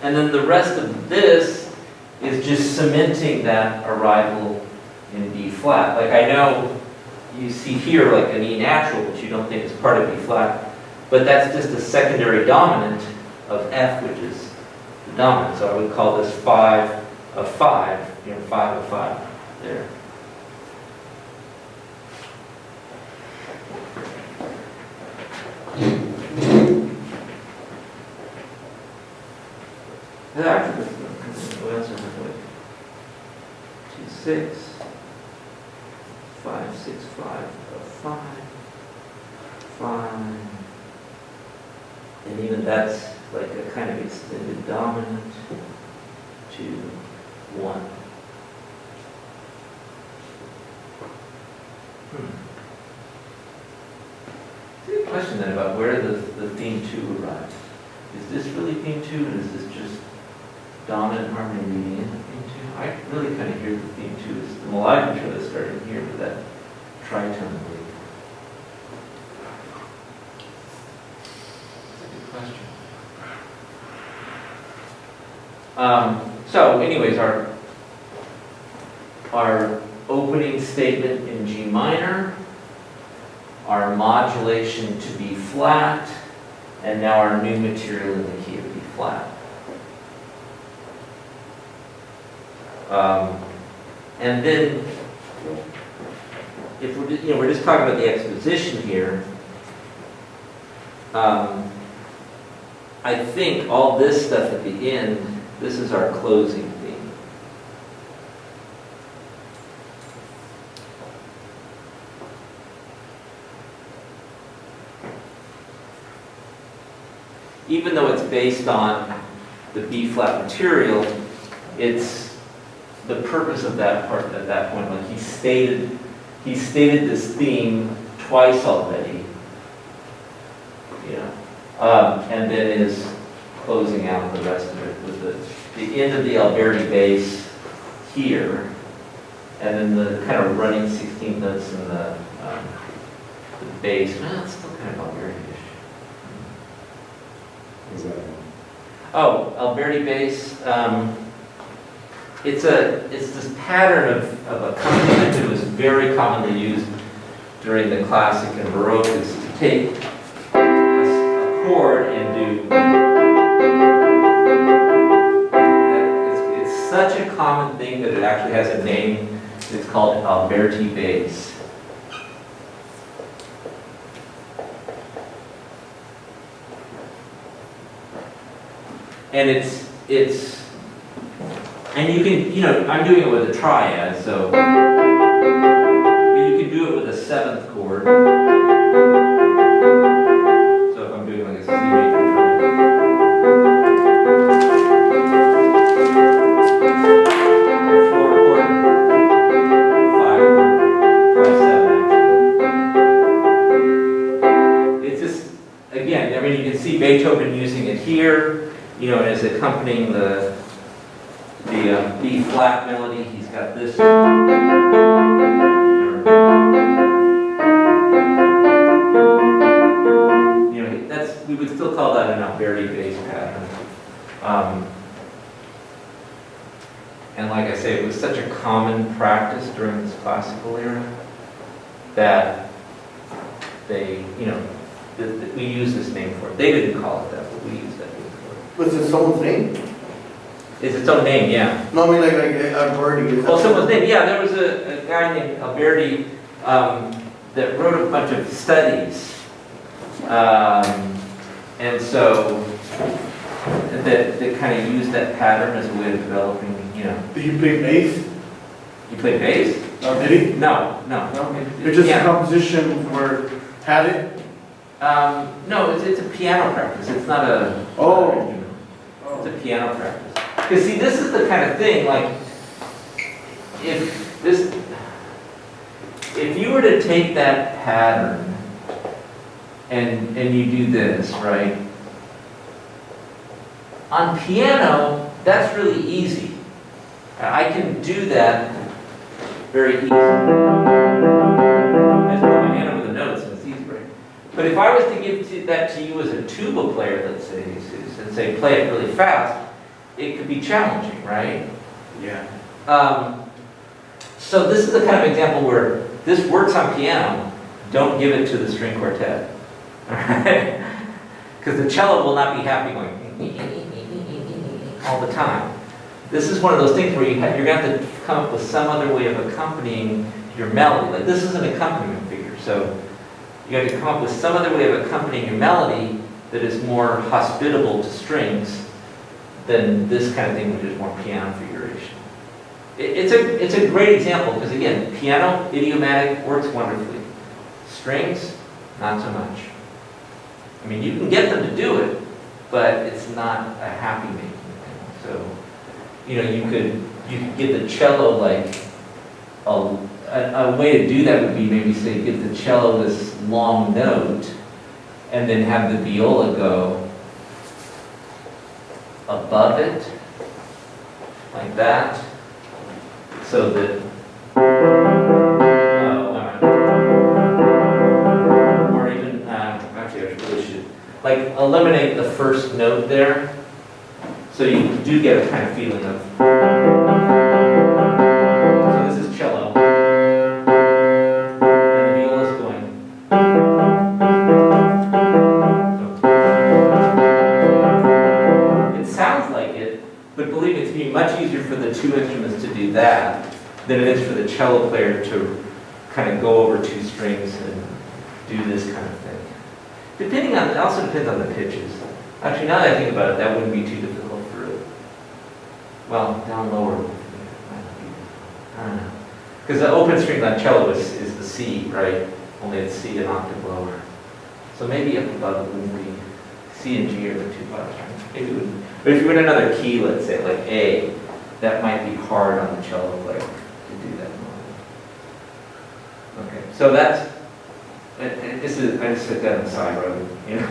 And then the rest of this is just cementing that arrival in B flat. Like I know you see here like an E natural, which you don't think is part of B flat, but that's just a secondary dominant of F, which is the dominant. So I would call this 5 of 5, 5 of 5 there. Actually, what else am I doing? 2, 6, 5, 6, 5, 5, 5. And even that's like a kind of extended dominant. 2, 1. There's a question then about where the theme 2 arrives. Is this really theme 2, or is this just dominant harmony leading into theme 2? I really kind of hear the theme 2 is the melodic intro that's starting here with that tritone lead. That's a good question. So anyways, our opening statement in G minor, our modulation to B flat, and now our new material in the key of B flat. And then, if we're just talking about the exposition here, I think all this stuff at the end, this is our closing theme. Even though it's based on the B flat material, it's the purpose of that part at that point. Like he stated this theme twice already, and then is closing out the rest of it with the end of the Alberti bass here, and then the kind of running 16th notes in the bass. Well, it's still kind of Alberti-ish. Oh, Alberti bass. It's this pattern of accompaniment that was very commonly used during the classic and Baroque, is to take a chord and do. It's such a common thing that it actually has a name. It's called Alberti bass. And and you can, I'm doing it with a triad, so, but you can do it with a 7th chord. So if I'm doing like a C major triad. 4 chord, 5 chord, 5, 7 actually. It's just, again, I mean, you can see Beethoven using it here, and as accompanying the B flat melody. He's got this. We would still call that an Alberti bass pattern. And like I say, it was such a common practice during this classical era that they, that we use this name for it. They didn't call it that, but we use that name for it. Was it someone's name? It's its own name, yeah. No, I mean like Alberti. Well, someone's name, yeah. There was a guy named Alberti that wrote a bunch of studies, and so that kind of used that pattern as a way of developing, Did he play bass? You play bass? Oh, did he? No. It's just Yeah. a composition where had it. No, it's a piano practice. It's not a. Oh. It's a piano practice. Because see, this is the kind of thing, like, if you were to take that pattern and you do this, right? On piano, that's really easy. I can do that very easily. I just put my hand over the notes and it's easy, right? But if I was to give that to you as a tuba player, let's say, Jesus, and say, play it really fast, it could be challenging, right? Yeah. So this is the kind of example where this works on piano. Don't give it to the string quartet, all right? Because the cello will not be happy going. all the time. This is one of those things where you're going to have to come up with some other way of accompanying your melody. Like this is an accompaniment figure, so you have to come up with some other way of accompanying your melody that is more hospitable to strings than this kind of thing, which is more piano figuration. It's a great example because again, piano, idiomatic, works wonderfully. Strings, not so much. I mean, you can get them to do it, but it's not a happy making thing. So, you know, you could give the cello like a way to do that would be maybe say give the cello this long note, and then have the viola go above it, like that, so that. Like eliminate the first note there, so you do get a kind of feeling of. So this is cello, and the viola's going. So, it sounds like it, but believe me, it's going to be much easier for the two instruments to do that than it is for the cello player to kind of go over two strings and do this kind of thing. Depending on, it also depends on the pitches. Actually, now that I think about it, that wouldn't be too difficult for it. Well, down lower. I don't know. Because the open string on cello is the C, right? Only it's C an octave lower. So maybe up above it wouldn't be C and G are the two bottom strings. Maybe it would. But if you were in another key, let's say like A, that might be hard on the cello player to do that. Okay, so that's. This is, I just said that on the side road, you know?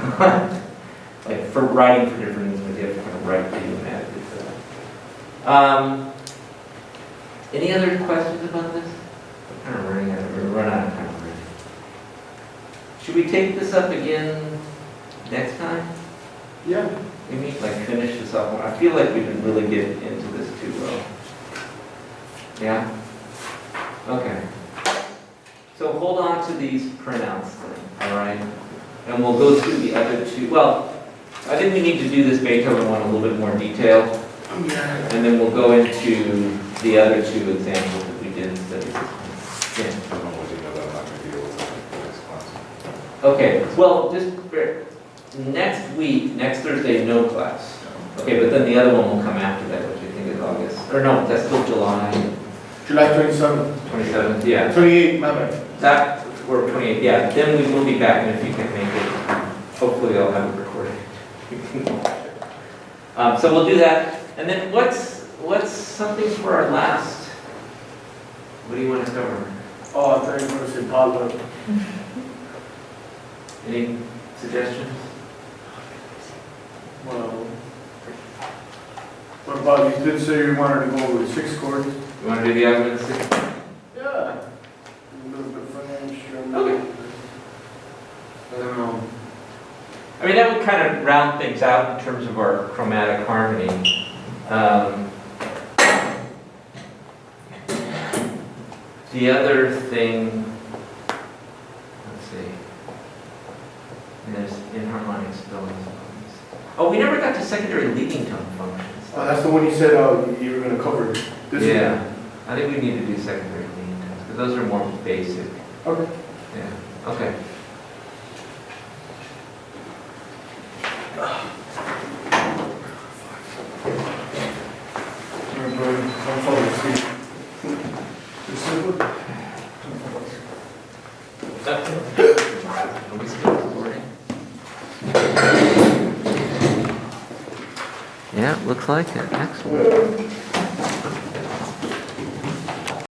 Like for writing for different instruments, you have to kind of write idiomatically for that. Any other questions about this? We're kind of running out of time already. Should we take this up again next time? Yeah. Maybe like finish this up more. I feel like we didn't really get into this too well. Yeah? Okay. So hold on to these printouts then, all right? And we'll go through the other two. Well, I think we need to do this Beethoven one in a little bit more detail. Yeah. And then we'll go into the other two examples that we did instead of this one. Yeah. Okay, well, just next week, next Thursday, no class. Okay, but then the other one will come after that, which I think is August. Or no, that's still July. July 27th. 27th, yeah. 28th, my bad. That, or 28th, yeah, then we will be back, and if you can make it, hopefully I'll have it recorded. So we'll do that, and then what's something for our last, what do you want to cover? Oh, I thought you were going to say Pablo. Any suggestions? Well, what about, you did say you wanted to go with 6 chords? You want to do the argument 6? Yeah. A little bit French. Okay. I mean, that would kind of round things out in terms of our chromatic harmony. The other thing, let's see, there's inharmonic spellings. Oh, we never got to secondary leading tone functions. Oh, that's the one you said you were going to cover this Yeah, I think we need to do secondary leading tones, because those are more basic. Okay. Yeah, okay. I'm falling asleep. Yeah, looks like it. Excellent.